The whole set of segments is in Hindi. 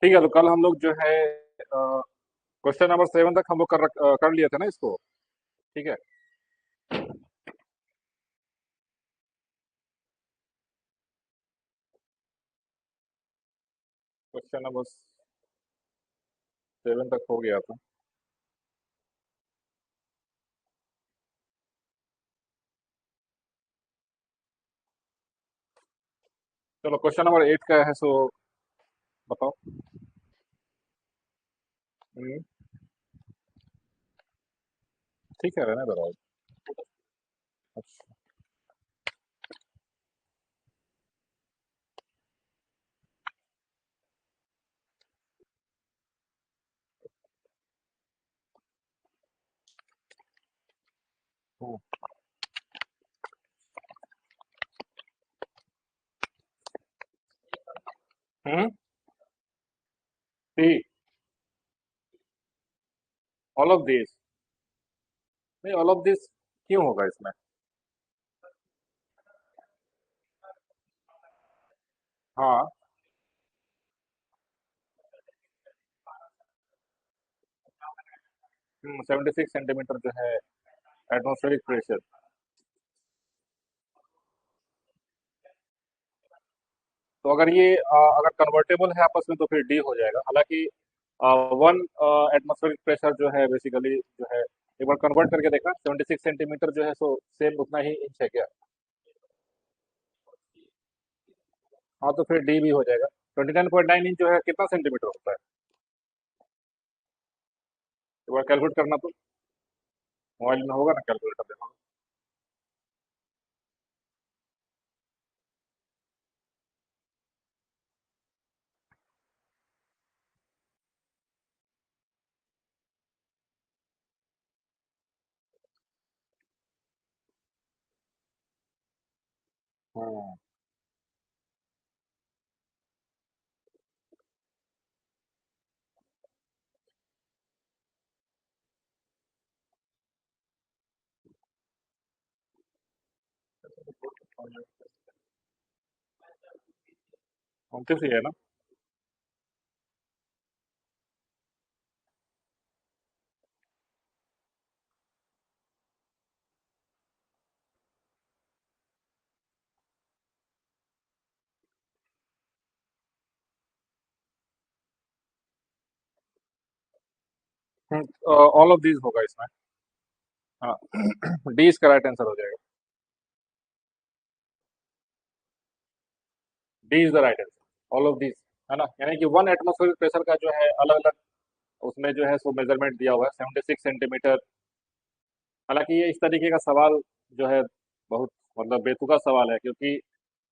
ठीक है, तो कल हम लोग जो है क्वेश्चन नंबर 7 तक हम लोग कर लिए थे ना इसको। ठीक है। क्वेश्चन नंबर 7 तक हो गया था। चलो क्वेश्चन नंबर 8 का है, सो बताओ। हम्म, ठीक है, रहने दो राहुल। अच्छा। हम्म। हम्म, सी ऑल ऑफ दिस। नहीं, ऑल ऑफ दिस क्यों होगा इसमें? 76 सेंटीमीटर जो है एटमॉस्फेरिक प्रेशर। तो अगर ये अगर कन्वर्टेबल है आपस में तो फिर डी हो जाएगा। हालांकि वन एटमॉस्फेरिक प्रेशर जो है बेसिकली जो है, एक बार कन्वर्ट करके देखना, 76 सेंटीमीटर जो है सो सेम उतना ही इंच है क्या? हाँ, तो फिर डी भी हो जाएगा। 29.9 इंच जो है कितना सेंटीमीटर होता है? एक बार कैलकुलेट करना तो। मोबाइल में होगा ना कैलकुलेटर, देखो। हाँ, उनतीस ही है ना? ऑल ऑफ दीज होगा इसमें। हाँ। डी इसका राइट आंसर हो जाएगा। D is the right answer, all of these. है ना, यानी कि वन एटमॉस्फेरिक प्रेशर का जो है अलग अलग उसमें जो है सो मेजरमेंट दिया हुआ है, 76 सेंटीमीटर। हालांकि ये इस तरीके का सवाल जो है बहुत मतलब बेतुका सवाल है, क्योंकि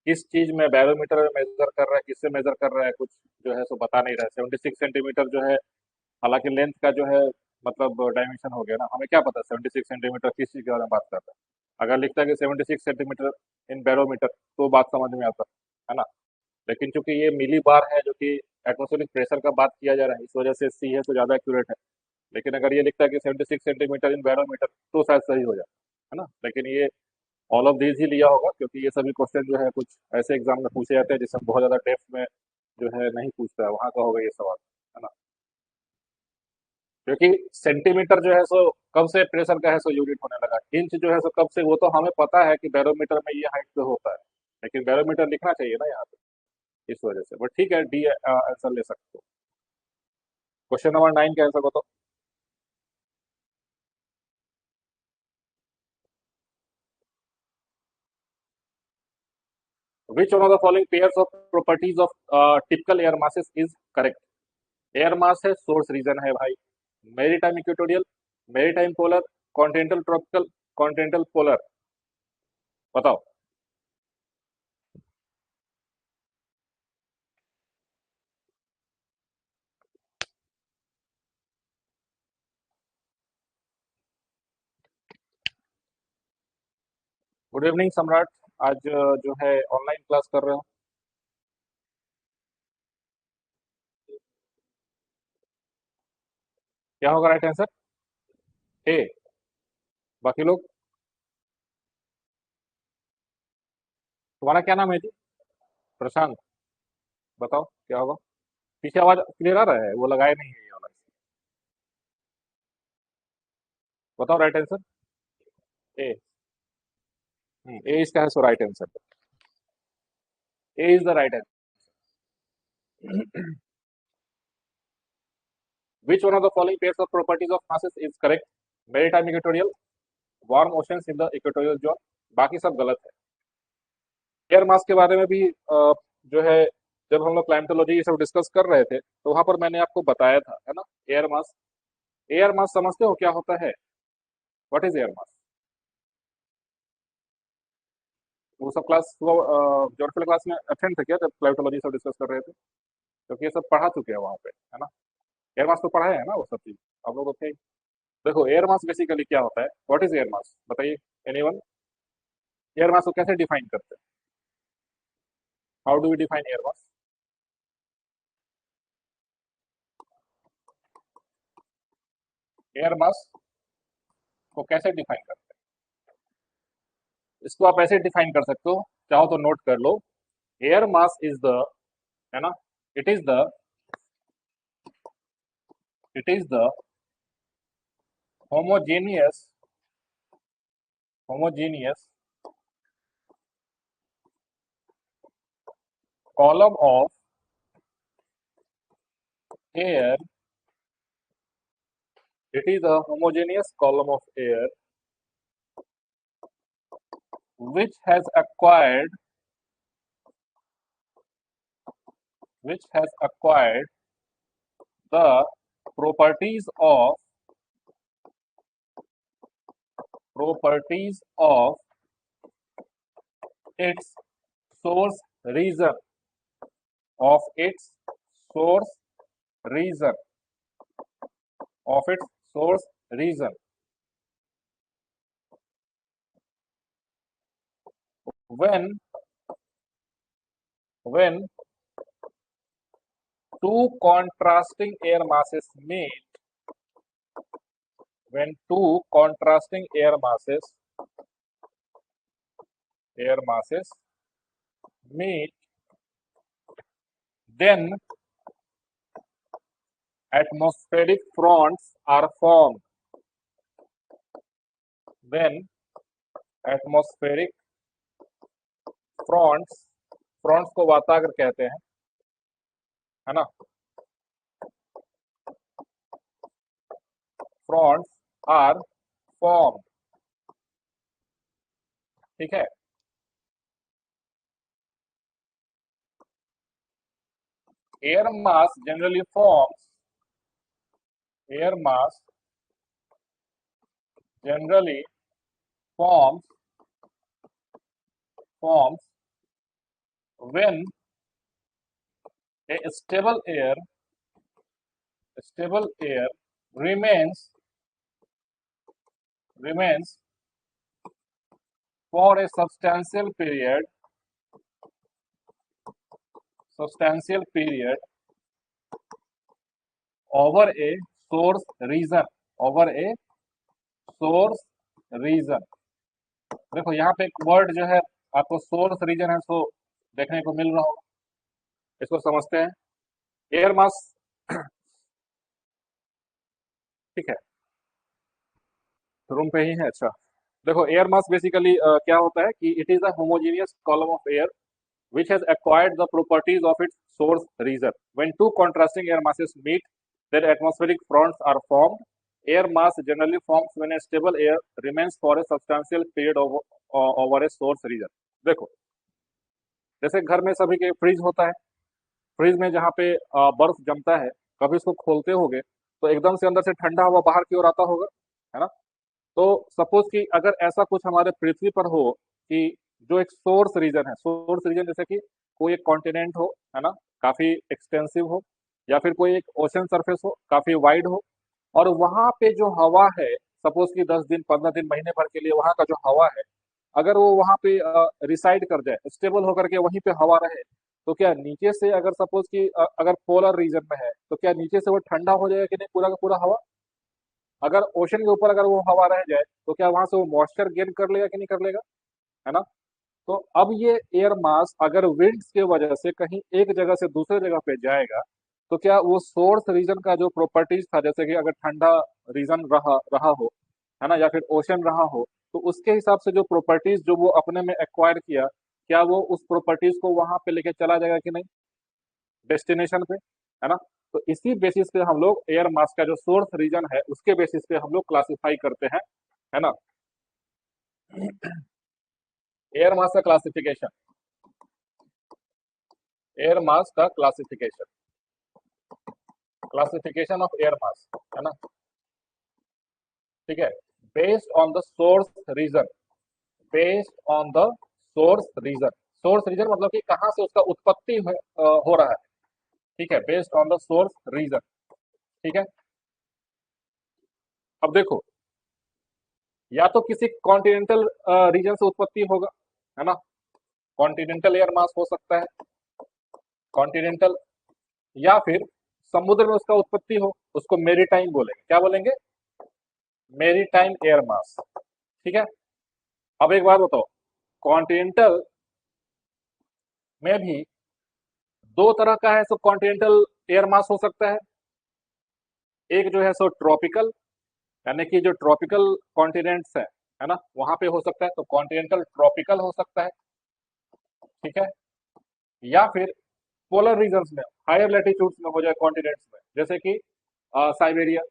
किस चीज में बैरोमीटर मेजर कर रहा है, किससे मेजर कर रहा है, कुछ जो है सो बता नहीं रहा है। 76 सेंटीमीटर जो है, हालांकि लेंथ का जो है मतलब डायमेंशन हो गया ना, हमें क्या पता 76 सेंटीमीटर किस चीज के बारे में बात कर रहा है। अगर लिखता है कि 76 सेंटीमीटर इन बैरोमीटर तो बात समझ में आता है ना। लेकिन चूंकि ये मिली बार है जो कि एटमोस्फेरिक प्रेशर का बात किया जा रहा है, इस वजह से सी है तो ज्यादा एक्यूरेट है। लेकिन अगर ये लिखता है कि 76 सेंटीमीटर इन बैरोमीटर तो शायद सही हो जाए, है ना। लेकिन ये ऑल ऑफ दीज ही लिया होगा, क्योंकि ये सभी क्वेश्चन जो है कुछ ऐसे एग्जाम में पूछे जाते हैं जिसमें बहुत ज्यादा डेप्थ में जो है नहीं पूछता है, वहां का होगा ये सवाल, है ना। क्योंकि सेंटीमीटर जो है सो कब से प्रेशर का है सो यूनिट होने लगा, इंच जो है सो कब से, वो तो हमें पता है कि बैरोमीटर में ये हाइट पे होता है। लेकिन बैरोमीटर लिखना चाहिए ना यहाँ पे, इस वजह से। बट ठीक है, डी आंसर ले सकते हो। क्वेश्चन नंबर 9 का आंसर बताओ। Which one of the following pairs of properties of typical air masses is correct? Air mass है, सोर्स रीजन है भाई। मेरी टाइम इक्वेटोरियल, मेरी time polar, continental tropical, continental polar. बताओ। गुड इवनिंग सम्राट। आज जो है ऑनलाइन क्लास कर रहे हो? क्या होगा राइट आंसर? ए। बाकी लोग? तुम्हारा क्या नाम है जी? प्रशांत। बताओ क्या होगा। पीछे आवाज क्लियर आ रहा है? वो लगाए नहीं है ये वाला। बताओ राइट आंसर। ए। ए इसका है, so right answer. A is the right answer. Which one of the following pairs of properties of masses is correct? Maritime equatorial, warm oceans in the equatorial zone। बाकी सब गलत है। एयर मास के बारे में भी जो है, जब हम लोग क्लाइमेटोलॉजी ये सब डिस्कस कर रहे थे तो वहां पर मैंने आपको बताया था, है ना। एयर मास, एयर मास समझते हो क्या होता है? What is air mass? वो सब क्लास ज्योग्राफी क्लास में अटेंड थे क्या जब क्लाइमेटोलॉजी सब डिस्कस कर रहे थे? क्योंकि ये सब पढ़ा चुके हैं वहां पे, है ना। एयर मास तो पढ़ा है ना वो सब चीज, आप लोग ओके। देखो एयर मास बेसिकली क्या होता है, व्हाट इज एयर मास बताइए। एनीवन? एयर मास को कैसे डिफाइन करते हैं? How do we define air mass? एयर मास को कैसे डिफाइन करते हैं? इसको आप ऐसे डिफाइन कर सकते हो, चाहो तो नोट कर लो। एयर मास इज द, है ना, it is the, it is the homogeneous, homogeneous column of air, it is a homogeneous column of air which has acquired, which has acquired the properties of, properties of its source region, of its source region, of its source region, when, when two contrasting air masses meet, when two contrasting air masses meet, then atmospheric fronts are formed, then atmospheric fronts, fronts को वातागर कहते हैं, है ना। fronts are formed, ठीक है। air mass generally forms, air mass generally forms, forms when a stable air, stable air remains, remains for a substantial period, substantial period over a source region, over a source region। देखो यहाँ पे एक वर्ड जो है आपको सोर्स रीजन है सो देखने को मिल रहा होगा, इसको समझते हैं। एयर मास, ठीक है, रूम पे ही है, अच्छा। देखो एयर मास बेसिकली क्या होता है कि it is a homogeneous column of air which has acquired the properties of its source region। When two contrasting air masses meet, their atmospheric fronts are formed। Air mass generally forms when a stable air remains for a substantial period over a source region। देखो जैसे घर में सभी के फ्रिज होता है, फ्रिज में जहाँ पे बर्फ जमता है, कभी इसको खोलते होगे तो एकदम से अंदर से ठंडा हवा बाहर की ओर आता होगा, है ना। तो सपोज कि अगर ऐसा कुछ हमारे पृथ्वी पर हो कि जो एक सोर्स रीजन है, सोर्स रीजन जैसे कि कोई एक कॉन्टिनेंट हो, है ना, काफी एक्सटेंसिव हो, या फिर कोई एक ओशन सरफेस हो काफी वाइड हो, और वहां पे जो हवा है, सपोज कि 10 दिन 15 दिन महीने भर के लिए वहां का जो हवा है, अगर वो वहां पे रिसाइड कर जाए, स्टेबल होकर के वहीं पे हवा रहे, तो क्या नीचे से अगर सपोज कि अगर पोलर रीजन में है तो क्या नीचे से वो ठंडा हो जाएगा कि नहीं पूरा का पूरा हवा? अगर ओशन के ऊपर अगर वो हवा रह जाए तो क्या वहां से वो मॉइस्चर गेन कर लेगा कि नहीं कर लेगा, है ना। तो अब ये एयर मास अगर विंड्स की वजह से कहीं एक जगह से दूसरे जगह पे जाएगा तो क्या वो सोर्स रीजन का जो प्रॉपर्टीज था, जैसे कि अगर ठंडा रीजन रहा रहा हो, है ना, या फिर ओशन रहा हो, तो उसके हिसाब से जो प्रॉपर्टीज जो वो अपने में एक्वायर किया, क्या वो उस प्रॉपर्टीज को वहां पे लेके चला जाएगा कि नहीं, डेस्टिनेशन पे, है ना। तो इसी बेसिस पे हम लोग एयर मास का जो सोर्स रीजन है उसके बेसिस पे हम लोग क्लासिफाई करते हैं, है ना। एयर मास का क्लासिफिकेशन, एयर मास का classification, classification of air mass, है ना, ठीक है। Based on the source region, based on the source region, source region मतलब कि कहां से उसका उत्पत्ति हो रहा है, ठीक है, based on the source region, ठीक है। अब देखो, या तो किसी कॉन्टिनेंटल रीजन से उत्पत्ति होगा, है ना, कॉन्टिनेंटल एयर मास हो सकता है, कॉन्टिनेंटल, या फिर समुद्र में उसका उत्पत्ति हो, उसको मेरीटाइम बोलेंगे, क्या बोलेंगे, मेरीटाइम एयर मास, ठीक है। अब एक बात बताओ, कॉन्टिनेंटल में भी दो तरह का है, सो कॉन्टिनेंटल एयर मास हो सकता है। एक जो है सो ट्रॉपिकल, यानी कि जो ट्रॉपिकल कॉन्टिनेंट्स है ना, वहां पे हो सकता है, तो कॉन्टिनेंटल ट्रॉपिकल हो सकता है, ठीक है। या फिर पोलर रीजन्स में, हायर लैटिट्यूड्स में हो जाए, कॉन्टिनेंट्स में, जैसे कि साइबेरिया,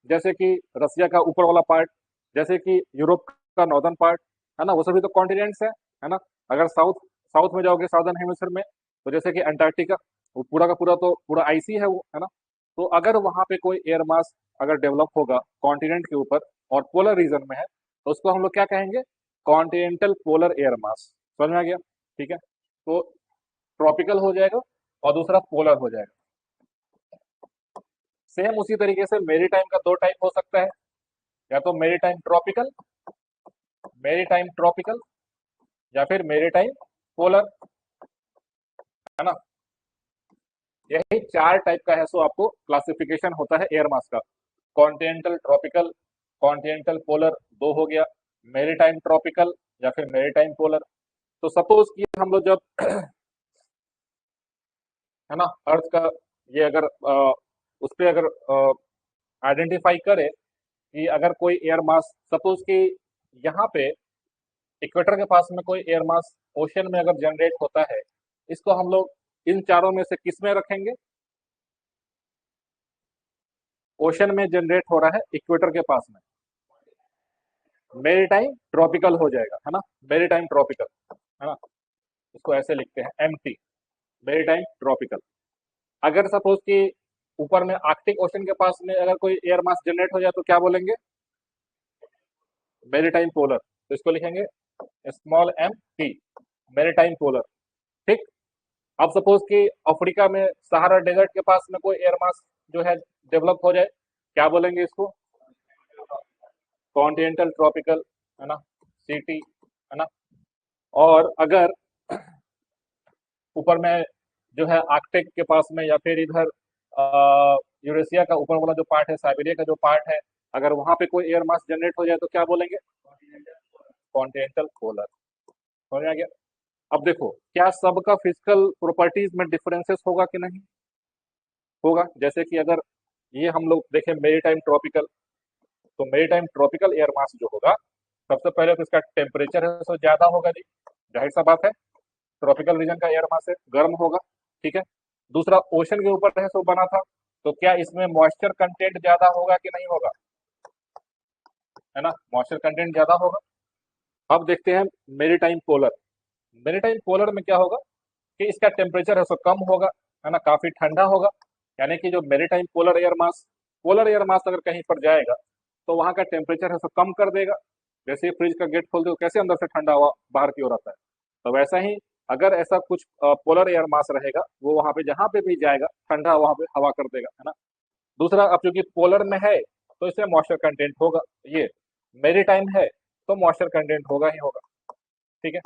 जैसे कि रसिया का ऊपर वाला पार्ट, जैसे कि यूरोप का नॉर्दर्न पार्ट, है ना, वो सभी तो कॉन्टिनेंट्स है ना। अगर साउथ साउथ में जाओगे, साउदर्न हेमिस्फीयर में, तो जैसे कि अंटार्कटिका, वो पूरा का पूरा तो पूरा आइसी है वो, है ना। तो अगर वहां पे कोई एयर मास अगर डेवलप होगा कॉन्टिनेंट के ऊपर और पोलर रीजन में है, तो उसको हम लोग क्या कहेंगे, कॉन्टिनेंटल पोलर एयर मास, समझ में आ गया, ठीक है। तो ट्रॉपिकल हो जाएगा और दूसरा पोलर हो जाएगा। सेम उसी तरीके से मेरीटाइम का दो टाइप हो सकता है, या तो मेरीटाइम ट्रॉपिकल, मेरीटाइम ट्रॉपिकल, या फिर मेरीटाइम पोलर, है ना। यही चार टाइप का है, सो आपको क्लासिफिकेशन होता है एयर मास का, कॉन्टिनेंटल ट्रॉपिकल, कॉन्टिनेंटल पोलर दो हो गया, मेरीटाइम ट्रॉपिकल या फिर मेरीटाइम पोलर। तो सपोज कि हम लोग जब है ना अर्थ का ये अगर उस पर अगर आइडेंटिफाई करे कि अगर कोई एयर मास, सपोज कि यहाँ पे इक्वेटर के पास में कोई एयर मास ओशन में अगर जनरेट होता है, इसको हम लोग इन चारों में से किस में रखेंगे, ओशन में जनरेट हो रहा है इक्वेटर के पास में, मेरीटाइम ट्रॉपिकल हो जाएगा, है ना, मेरीटाइम ट्रॉपिकल, है ना। इसको ऐसे लिखते हैं एमटी, मेरीटाइम ट्रॉपिकल। अगर सपोज कि ऊपर में आर्कटिक ओशन के पास में अगर कोई एयर मास जनरेट हो जाए तो क्या बोलेंगे, मेरीटाइम पोलर, तो इसको लिखेंगे small M T, maritime polar, ठीक। अब सपोज कि अफ्रीका में सहारा डेजर्ट के पास में कोई एयर मास जो है डेवलप हो जाए, क्या बोलेंगे इसको, कॉन्टिनेंटल ट्रॉपिकल, है ना, सीटी, है ना। और अगर ऊपर में जो है आर्कटिक के पास में या फिर इधर यूरेशिया का ऊपर वाला जो पार्ट है, साइबेरिया का जो पार्ट है, अगर वहां पे कोई एयर मास जनरेट हो जाए तो क्या बोलेंगे, कॉन्टिनेंटल पोलर, समझ में आ गया। अब देखो, क्या सबका फिजिकल प्रॉपर्टीज में डिफरेंसेस होगा कि नहीं होगा, जैसे कि अगर ये हम लोग देखें मेरी टाइम ट्रॉपिकल, तो मेरी टाइम ट्रॉपिकल एयर मास जो होगा, सबसे पहले तो इसका टेम्परेचर है तो ज्यादा होगा जी, जाहिर सा बात है, ट्रॉपिकल रीजन का एयर मास है, गर्म होगा, ठीक है। दूसरा, ओशन के ऊपर है सो बना था, तो क्या इसमें मॉइस्चर कंटेंट ज्यादा होगा कि नहीं होगा, है ना, मॉइस्चर कंटेंट ज्यादा होगा। अब देखते हैं मेरी टाइम पोलर, मेरी टाइम पोलर में क्या होगा कि इसका टेम्परेचर है सो कम होगा, है ना, काफी ठंडा होगा, यानी कि जो मेरी टाइम पोलर एयर मास अगर कहीं पर जाएगा तो वहां का टेम्परेचर है सो कम कर देगा, जैसे ही फ्रिज का गेट खोलते हो कैसे अंदर से ठंडा हवा बाहर की ओर आता है, तो वैसा ही अगर ऐसा कुछ पोलर एयर मास रहेगा, वो वहां पे जहां पे भी जाएगा ठंडा वहां पे हवा कर देगा, है ना। दूसरा, अब चूंकि पोलर में है तो इसमें मॉइस्चर कंटेंट होगा, ये मेरी टाइम है तो मॉइस्चर कंटेंट होगा ही होगा, ठीक है।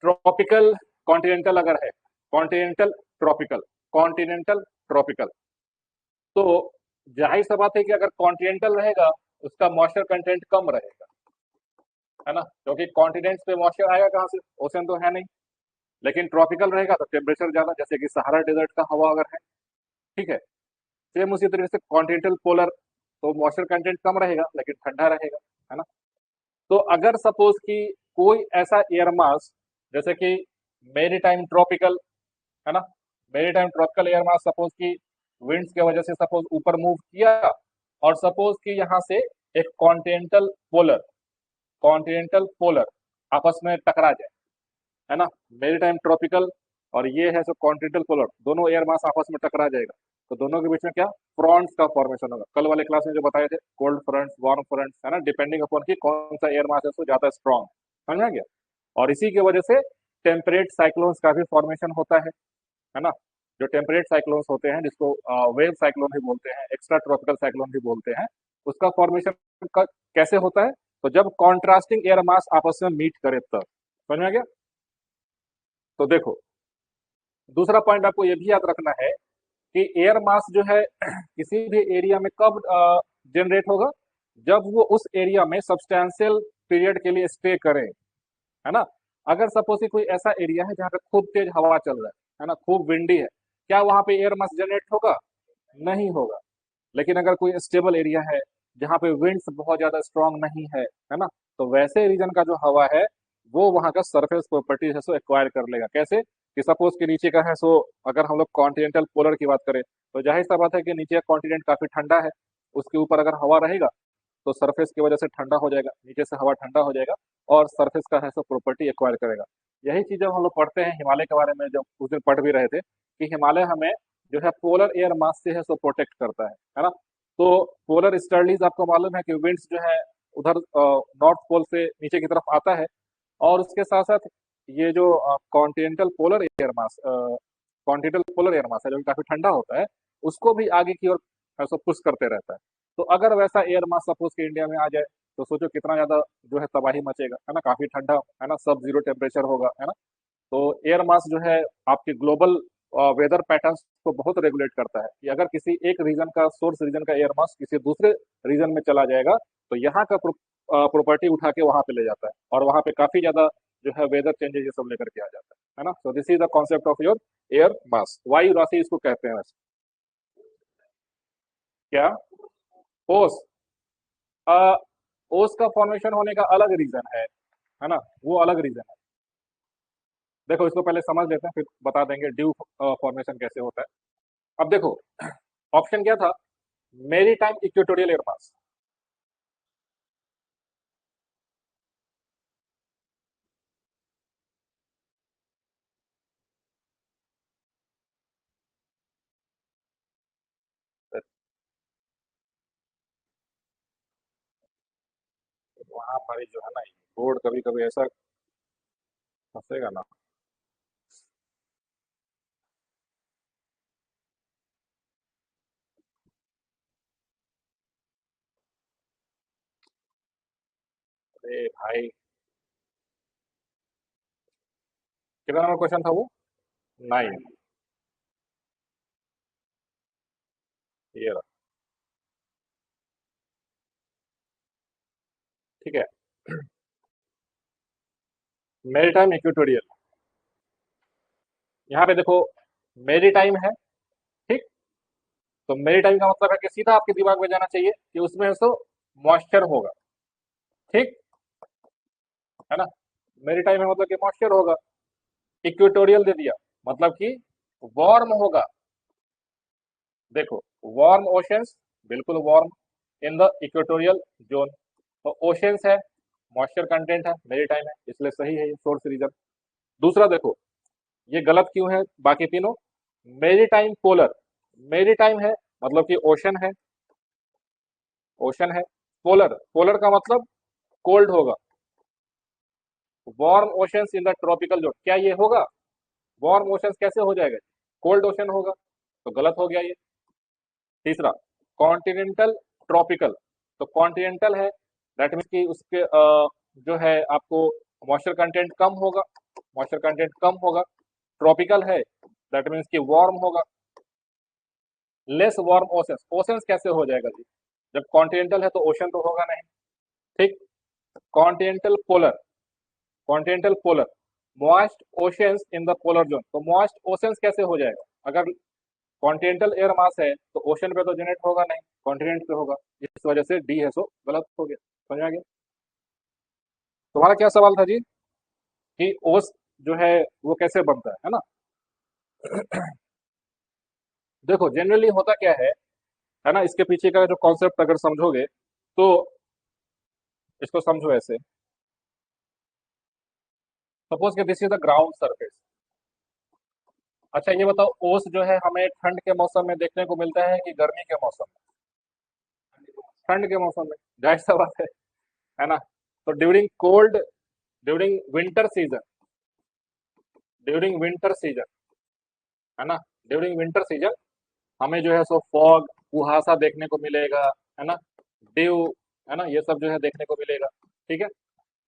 ट्रॉपिकल कॉन्टिनेंटल अगर है, कॉन्टिनेंटल ट्रॉपिकल, कॉन्टिनेंटल ट्रॉपिकल, तो जाहिर सा बात है कि अगर कॉन्टिनेंटल रहेगा उसका मॉइस्चर कंटेंट कम रहेगा, है ना, क्योंकि कॉन्टिनेंट्स पे मॉइस्चर आएगा कहाँ से, ओशन तो है नहीं, लेकिन ट्रॉपिकल रहेगा तो टेम्परेचर ज्यादा, जैसे कि सहारा डेजर्ट का हवा अगर है, ठीक है। सेम उसी तरीके से कॉन्टिनेंटल पोलर, तो मॉइस्चर कंटेंट कम रहेगा लेकिन ठंडा रहेगा, है ना। तो अगर सपोज कि कोई ऐसा एयर मास, जैसे कि मेरी टाइम ट्रॉपिकल, है ना, मेरी time tropical air mass suppose कि विंड्स की वजह से सपोज ऊपर मूव किया, और सपोज कि यहाँ से एक कॉन्टिनेंटल पोलर आपस में टकरा जाए, है ना, मेरी टाइम ट्रॉपिकल और ये है सो कॉन्टिनेंटल पोलर, दोनों एयर मास आपस में टकरा जाएगा, तो दोनों के बीच में क्या, फ्रंट्स का फॉर्मेशन होगा। कल वाले क्लास में जो बताए थे, कोल्ड फ्रंट्स, वार्म फ्रंट्स, है ना, डिपेंडिंग अपॉन कि कौन सा एयर मास है सो ज्यादा स्ट्रॉन्ग, समझ में गया। और इसी की वजह से टेम्परेट साइक्लोन्स का भी फॉर्मेशन होता है ना। जो टेम्परेट साइक्लोन्स होते हैं, जिसको वेव साइक्लोन भी बोलते हैं, एक्स्ट्रा ट्रॉपिकल साइक्लोन भी बोलते हैं, उसका फॉर्मेशन कैसे होता है, तो जब कॉन्ट्रास्टिंग एयर मास आपस में मीट करे तब, समझ में आ गया। तो देखो, दूसरा पॉइंट आपको ये भी याद रखना है कि एयर मास जो है किसी भी एरिया में कब जनरेट होगा, जब वो उस एरिया में सब्सटैंशियल पीरियड के लिए स्टे करे, है ना। अगर सपोज कि कोई ऐसा एरिया है जहाँ पे खूब तेज हवा चल रहा है ना, खूब विंडी है, क्या वहां पे एयर मास जनरेट होगा? नहीं होगा। लेकिन अगर कोई स्टेबल एरिया है जहाँ पे विंड्स बहुत ज्यादा स्ट्रांग नहीं है ना, तो वैसे रीजन का जो हवा है वो वहाँ का सरफेस प्रॉपर्टीज है सो एक्वायर कर लेगा। कैसे कि सपोज के नीचे का है सो, अगर हम लोग कॉन्टिनेंटल पोलर की बात करें, तो जाहिर सा बात है कि नीचे का कॉन्टिनेंट काफी ठंडा है, उसके ऊपर अगर हवा रहेगा तो सरफेस की वजह से ठंडा हो जाएगा, नीचे से हवा ठंडा हो जाएगा और सरफेस का है सो प्रॉपर्टी एक्वायर करेगा। यही चीज जब हम लोग पढ़ते हैं हिमालय के बारे में, जब उस दिन पढ़ भी रहे थे कि हिमालय हमें जो है पोलर एयर मास से है सो प्रोटेक्ट करता है ना। तो पोलर स्टर्लीज आपको मालूम है कि विंड्स जो है उधर नॉर्थ पोल से नीचे की तरफ आता है, और उसके साथ साथ ये जो कॉन्टिनेंटल पोलर एयर मास है जो कि काफी ठंडा होता है, उसको भी आगे की ओर ऐसा पुश करते रहता है। तो अगर वैसा एयर मास सपोज के इंडिया में आ जाए तो सोचो कितना ज्यादा जो है तबाही मचेगा, है ना, काफी ठंडा, है ना, सब जीरो टेम्परेचर होगा, है ना। तो एयर मास जो है आपके ग्लोबल वेदर पैटर्न्स को बहुत रेगुलेट करता है कि अगर किसी एक रीजन का, सोर्स रीजन का एयर मास किसी दूसरे रीजन में चला जाएगा तो यहाँ का प्रॉपर्टी उठा के वहां पे ले जाता है, और वहां पे काफी ज्यादा जो है वेदर चेंजेस ये सब लेकर के आ जाता है ना। So this is the concept of your air mass, वायु राशि इसको कहते हैं वैसे। क्या? ओस? आ, ओस का फॉर्मेशन होने का अलग रीजन है ना, वो अलग रीजन है। देखो इसको पहले समझ लेते हैं फिर बता देंगे ड्यू फॉर्मेशन कैसे होता है। अब देखो, ऑप्शन क्या था, मेरी टाइम इक्वेटोरियल एयर मास। वहां हमारी जो है ना, बोर्ड कभी कभी ऐसा फंसेगा ना। अरे भाई, कितना नंबर क्वेश्चन था वो? 9। ये रहा, ठीक है। मेरी टाइम इक्वेटोरियल, यहाँ पे देखो मेरी टाइम है, ठीक। तो मेरी टाइम का मतलब है कि सीधा आपके दिमाग में जाना चाहिए कि उसमें तो मॉइस्चर होगा, ठीक, है ना। मेरी टाइम है मतलब कि मॉइस्चर होगा। इक्वेटोरियल दे दिया मतलब कि वार्म होगा। देखो, वार्म ओशंस, बिल्कुल warm in the equatorial zone. तो ओशंस है, मॉइस्चर कंटेंट है, मेरी टाइम है, इसलिए सही है ये सोर्स रीजन। दूसरा देखो, ये गलत क्यों है बाकी तीनों? मेरी टाइम पोलर, मेरी टाइम है मतलब कि ओशन है, ओशन है। पोलर, पोलर का मतलब कोल्ड होगा। Warm oceans in the tropical zone, क्या ये होगा? वार्म ओशंस कैसे हो जाएगा? कोल्ड ओशन होगा, तो गलत हो गया ये। तीसरा, कॉन्टिनेंटल ट्रॉपिकल, तो कॉन्टिनेंटल है, दैट मीन कि उसके जो है आपको मॉइस्चर कंटेंट कम होगा, मॉइस्चर कंटेंट कम होगा। ट्रॉपिकल है, दैट मीन्स कि वार्म होगा। लेस वार्म ओशंस, ओशंस कैसे हो जाएगा जी? जब कॉन्टिनेंटल है तो ओशन तो होगा नहीं, ठीक। Continental polar, continental polar, moist oceans in the polar zone. तो मॉइस्ट ओशंस कैसे हो जाएगा? अगर कॉन्टिनेंटल एयर मास है तो ओशन पे तो जनरेट होगा नहीं, कॉन्टिनेंट पे होगा। इस वजह से डी है सो गलत हो गया। समझ में आ गया? तुम्हारा क्या सवाल था जी? कि ओस जो है वो कैसे बनता है ना? देखो जनरली होता क्या है ना, इसके पीछे का जो कॉन्सेप्ट अगर समझोगे तो इसको समझो ऐसे। सपोज कि this is the ground surface. अच्छा ये बताओ, ओस जो है हमें ठंड के मौसम में देखने को मिलता है कि गर्मी के मौसम में? ठंड के मौसम में, जाहिर सा बात है ना? तो during winter season, during winter season, है ना, ड्यूरिंग विंटर सीजन हमें जो है सो फॉग, कुहासा देखने को मिलेगा, है ना, ड्यू, है ना, ये सब जो है देखने को मिलेगा। ठीक है?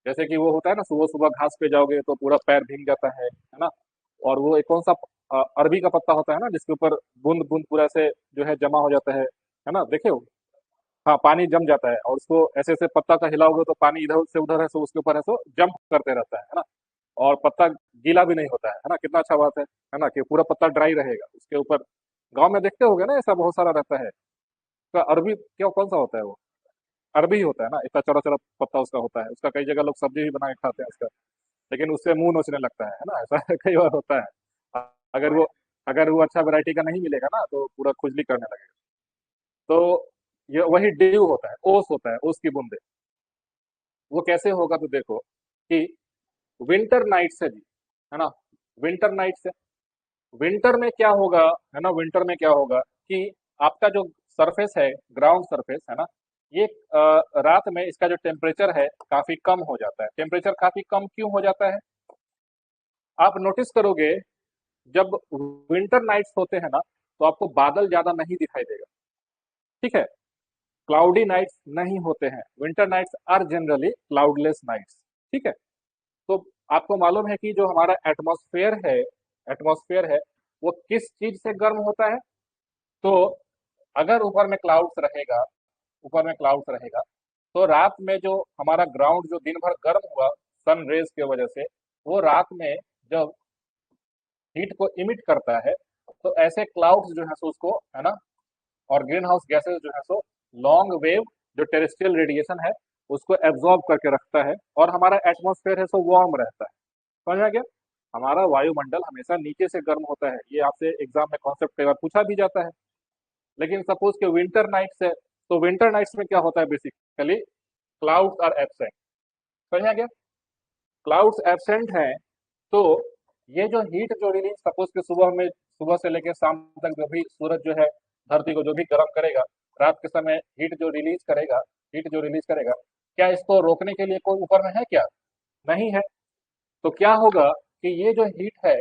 जैसे कि वो होता है ना, सुबह सुबह घास पे जाओगे तो पूरा पैर भीग जाता है ना? और वो एक कौन सा अरबी का पत्ता होता है ना, जिसके ऊपर बूंद बूंद पूरा से जो है जमा हो जाता है ना, देखे हो? हाँ, पानी जम जाता है और उसको ऐसे ऐसे पत्ता का हिलाओगे तो पानी इधर से उधर है सो उसके ऊपर है सो जंप करते रहता है ना? और पत्ता गीला भी नहीं होता है ना? कितना अच्छा बात है ना, कि पूरा पत्ता ड्राई रहेगा उसके ऊपर। गांव में देखते होगे ना, ऐसा बहुत सारा रहता है। उसका अरबी क्या कौन सा होता है वो? अरबी ही होता है ना, इतना चौड़ा चौड़ा पत्ता उसका होता है। उसका कई जगह लोग सब्जी भी बना के खाते हैं उसका, लेकिन उससे मुंह नोचने लगता है ना, ऐसा कई बार होता है। अगर वो अगर वो अच्छा वैरायटी का नहीं मिलेगा ना तो पूरा खुजली करने लगेगा। तो ये वही ड्यू होता है, ओस होता है, ओस की बूंदे। वो कैसे होगा तो देखो कि विंटर नाइट से जी, है ना, विंटर नाइट से विंटर में क्या होगा, है ना, विंटर में क्या होगा कि आपका जो सरफेस है, ग्राउंड सरफेस है ना, ये रात में इसका जो टेम्परेचर है काफी कम हो जाता है। टेम्परेचर काफी कम क्यों हो जाता है? आप नोटिस करोगे, जब विंटर नाइट्स होते हैं ना तो आपको बादल ज्यादा नहीं दिखाई देगा। ठीक है? क्लाउडी नाइट्स नहीं होते हैं। Winter nights are generally cloudless nights. ठीक है? तो आपको मालूम है कि जो हमारा एटमॉस्फेयर है वो किस चीज से गर्म होता है? तो अगर ऊपर में क्लाउड्स रहेगा तो रात में जो हमारा ग्राउंड जो दिन भर गर्म हुआ सन रेज की वजह से, वो रात में जब हीट को इमिट करता है तो ऐसे क्लाउड्स जो है सो उसको, है ना, और ग्रीन हाउस गैसेस जो है सो लॉन्ग वेव जो टेरेस्ट्रियल रेडिएशन है उसको एब्जॉर्ब करके रखता है और हमारा एटमॉस्फेयर है सो वार्म रहता है। समझ में आ गया? हमारा वायुमंडल हमेशा नीचे से गर्म होता है, ये आपसे एग्जाम में कॉन्सेप्ट कई बार पूछा भी जाता है। लेकिन सपोज के विंटर नाइट्स है, तो विंटर नाइट्स में क्या होता है? Basically clouds are absent. समझ में आ गया? क्लाउड्स एब्सेंट हैं तो ये जो हीट जो रिलीज, सपोज के सुबह से लेकर शाम तक जो भी सूरज जो है धरती को जो भी गर्म करेगा, रात के समय हीट जो रिलीज करेगा, क्या इसको रोकने के लिए कोई ऊपर में है क्या? नहीं है। तो क्या होगा कि ये जो हीट है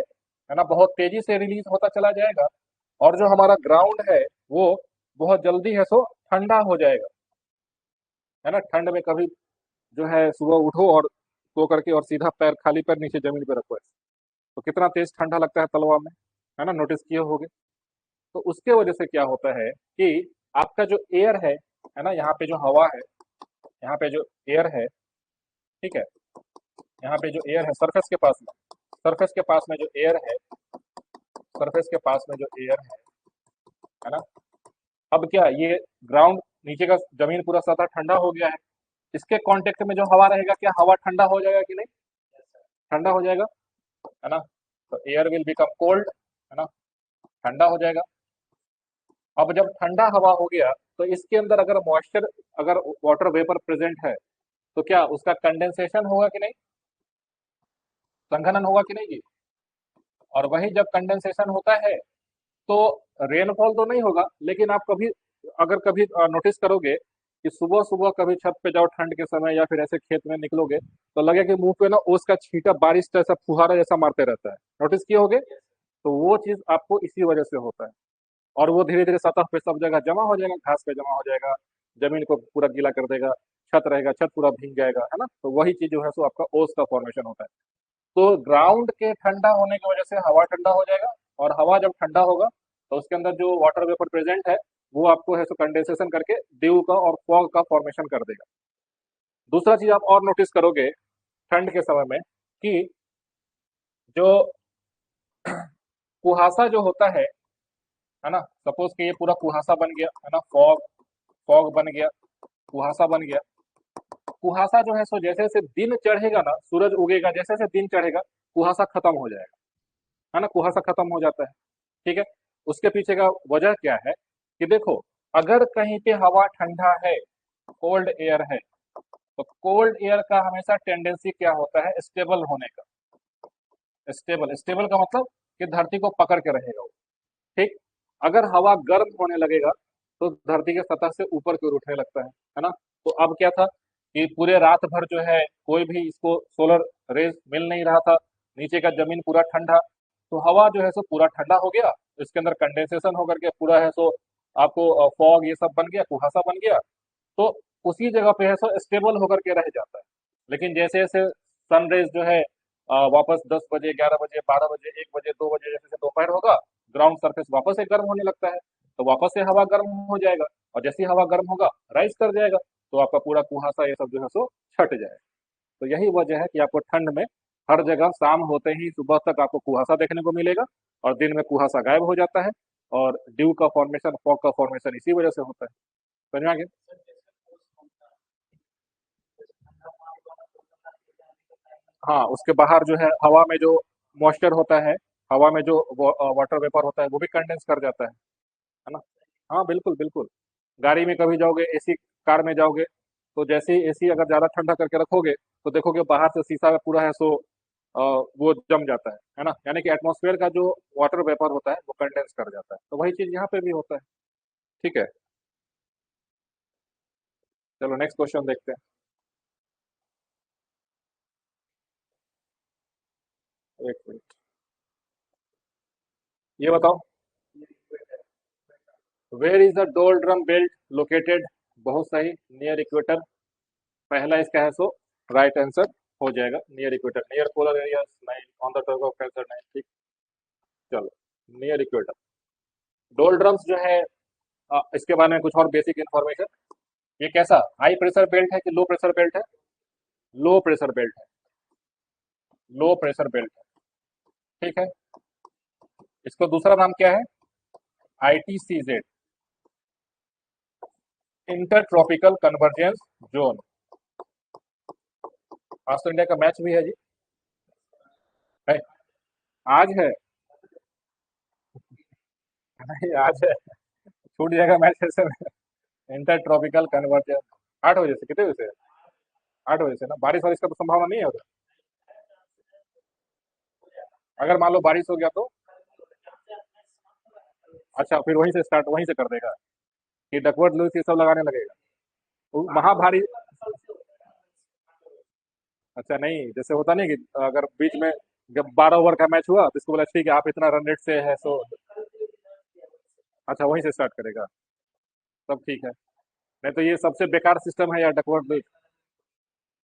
ना, बहुत तेजी से रिलीज होता चला जाएगा और जो हमारा ग्राउंड है वो बहुत जल्दी है सो ठंडा हो जाएगा। है ना? ठंड में कभी जो है सुबह उठो और सो करके और सीधा पैर, खाली पैर नीचे जमीन पे रखो, तो कितना तेज ठंडा लगता है तलवा में, है ना, नोटिस किए होगे। तो उसके वजह से क्या होता है कि आपका जो एयर है ना, यहाँ पे जो हवा है, यहाँ पे जो एयर है, ठीक है, यहाँ पे जो एयर है सरफेस के पास में जो एयर है, सरफेस के पास में जो एयर है ना, अब क्या ये ग्राउंड, नीचे का जमीन पूरा सतह ठंडा हो गया है, इसके कांटेक्ट में जो हवा रहेगा, क्या हवा ठंडा हो जाएगा कि नहीं? ठंडा हो जाएगा, है ना? तो एयर विल बिकम कोल्ड, है ना, ठंडा हो जाएगा। अब जब ठंडा हवा हो गया तो इसके अंदर अगर मॉइस्चर, अगर वाटर वेपर प्रेजेंट है तो क्या उसका कंडेंसेशन होगा कि नहीं? संघनन होगा कि नहीं जी? और वही जब कंडेंसेशन होता है तो रेनफॉल तो नहीं होगा, लेकिन आप कभी, अगर कभी नोटिस करोगे कि सुबह सुबह कभी छत पे जाओ ठंड के समय या फिर ऐसे खेत में निकलोगे तो लगे कि मुंह पे ना ओस का छींटा बारिश जैसा फुहारा जैसा मारते रहता है। नोटिस किए होगे? तो वो चीज आपको इसी वजह से होता है। और वो धीरे धीरे सतह पे सब जगह जमा हो जाएगा, घास पे जमा हो जाएगा, जमीन को पूरा गीला कर देगा, छत रहेगा, छत पूरा भीग जाएगा, है ना? तो वही चीज जो है सो आपका ओस का फॉर्मेशन होता है। तो ग्राउंड के ठंडा होने की वजह से हवा ठंडा हो जाएगा और हवा जब ठंडा होगा तो उसके अंदर जो वाटर वेपर प्रेजेंट है वो आपको है सो कंडेंसेशन करके ड्यू का और फॉग का फॉर्मेशन कर देगा। दूसरा चीज आप और नोटिस करोगे ठंड के समय में कि जो कुहासा जो होता है ना, सपोज कि ये पूरा कुहासा बन गया है ना, फॉग फॉग बन गया, कुहासा बन गया। कुहासा जो है सो जैसे जैसे दिन चढ़ेगा ना, सूरज उगेगा, जैसे जैसे दिन चढ़ेगा कुहासा खत्म हो जाएगा, है ना, कुहासा खत्म हो जाता है। ठीक है। उसके पीछे का वजह क्या है कि देखो, अगर कहीं पे हवा ठंडा है, कोल्ड एयर है, तो कोल्ड एयर का हमेशा टेंडेंसी क्या होता है, स्टेबल होने का। स्टेबल स्टेबल का मतलब कि धरती को पकड़ के रहेगा वो। ठीक। अगर हवा गर्म होने लगेगा तो धरती के सतह से ऊपर की ओर उठने लगता है ना। तो अब क्या था कि पूरे रात भर जो है कोई भी इसको सोलर रेज मिल नहीं रहा था, नीचे का जमीन पूरा ठंडा, तो हवा जो है सो पूरा ठंडा हो गया, इसके अंदर कंडेंसेशन होकर के पूरा है सो आपको फॉग ये सब बन गया, कुहासा बन गया। तो उसी जगह पे है सो स्टेबल होकर के रह जाता है। लेकिन जैसे जैसे सनरेज जो है वापस 10 बजे, 11 बजे, 12 बजे, 1 बजे, 2 बजे, जैसे जैसे दोपहर होगा, ग्राउंड सरफेस वापस से गर्म होने लगता है, तो वापस से हवा गर्म हो जाएगा, और जैसे ही हवा गर्म होगा राइज कर जाएगा, तो आपका पूरा कुहासा ये सब जो है सो छट जाएगा। तो यही वजह है कि आपको ठंड में हर जगह शाम होते ही सुबह तक आपको कुहासा देखने को मिलेगा, और दिन में कुहासा गायब हो जाता है, और ड्यू का फॉर्मेशन, फॉग का फॉर्मेशन इसी वजह से होता है। समझ में आ गया? हाँ, उसके बाहर जो है हवा में जो मॉइस्चर होता है, हवा में जो वाटर वेपर होता है वो भी कंडेंस कर जाता है ना। हाँ बिल्कुल बिल्कुल। गाड़ी में कभी जाओगे, एसी कार में जाओगे, तो जैसे ही एसी अगर ज्यादा ठंडा करके रखोगे तो देखोगे बाहर से शीशा का पूरा है सो वो जम जाता है ना, यानी कि एटमॉस्फेयर का जो वाटर वेपर होता है वो कंडेंस कर जाता है। तो वही चीज यहाँ पे भी होता है। ठीक है। चलो नेक्स्ट क्वेश्चन देखते हैं। एक मिनट, ये बताओ, where is the doldrum belt located? बहुत सही, नियर इक्वेटर। पहला इसका है सो राइट आंसर हो जाएगा, near equator, near polar area नहीं, on the turf of Cancer नहीं। ठीक। चलो, नियर इक्वेटर डोल्ड्रम्स जो है, इसके बारे में कुछ और बेसिक इन्फॉर्मेशन। ये कैसा हाई प्रेशर बेल्ट है कि लो प्रेशर बेल्ट है? लो प्रेशर बेल्ट है, लो प्रेशर बेल्ट है। ठीक है। इसका दूसरा नाम क्या है? ITCZ, inter tropical convergence zone. आज तो इंडिया का मैच भी है जी। है? आज है? नहीं आज है, छूट जाएगा मैच ऐसे में। इंटर ट्रॉपिकल कन्वर्जेंस 8 बजे से कितने बजे से? 8 बजे से ना, बारिश वारिश का तो संभावना नहीं है उधर? अगर मान लो बारिश हो गया तो? अच्छा, फिर वहीं से स्टार्ट, वहीं से कर देगा कि डकवर्थ लुईस ये सब लगाने लगेगा? महाभारी। अच्छा नहीं, जैसे होता नहीं कि अगर बीच में जब 12 ओवर का मैच हुआ तो इसको बोला ठीक है आप इतना रन रेट से है सो, अच्छा वहीं से स्टार्ट करेगा, तब ठीक है। नहीं तो ये सबसे बेकार सिस्टम है यार, डकवर्थ लुईस।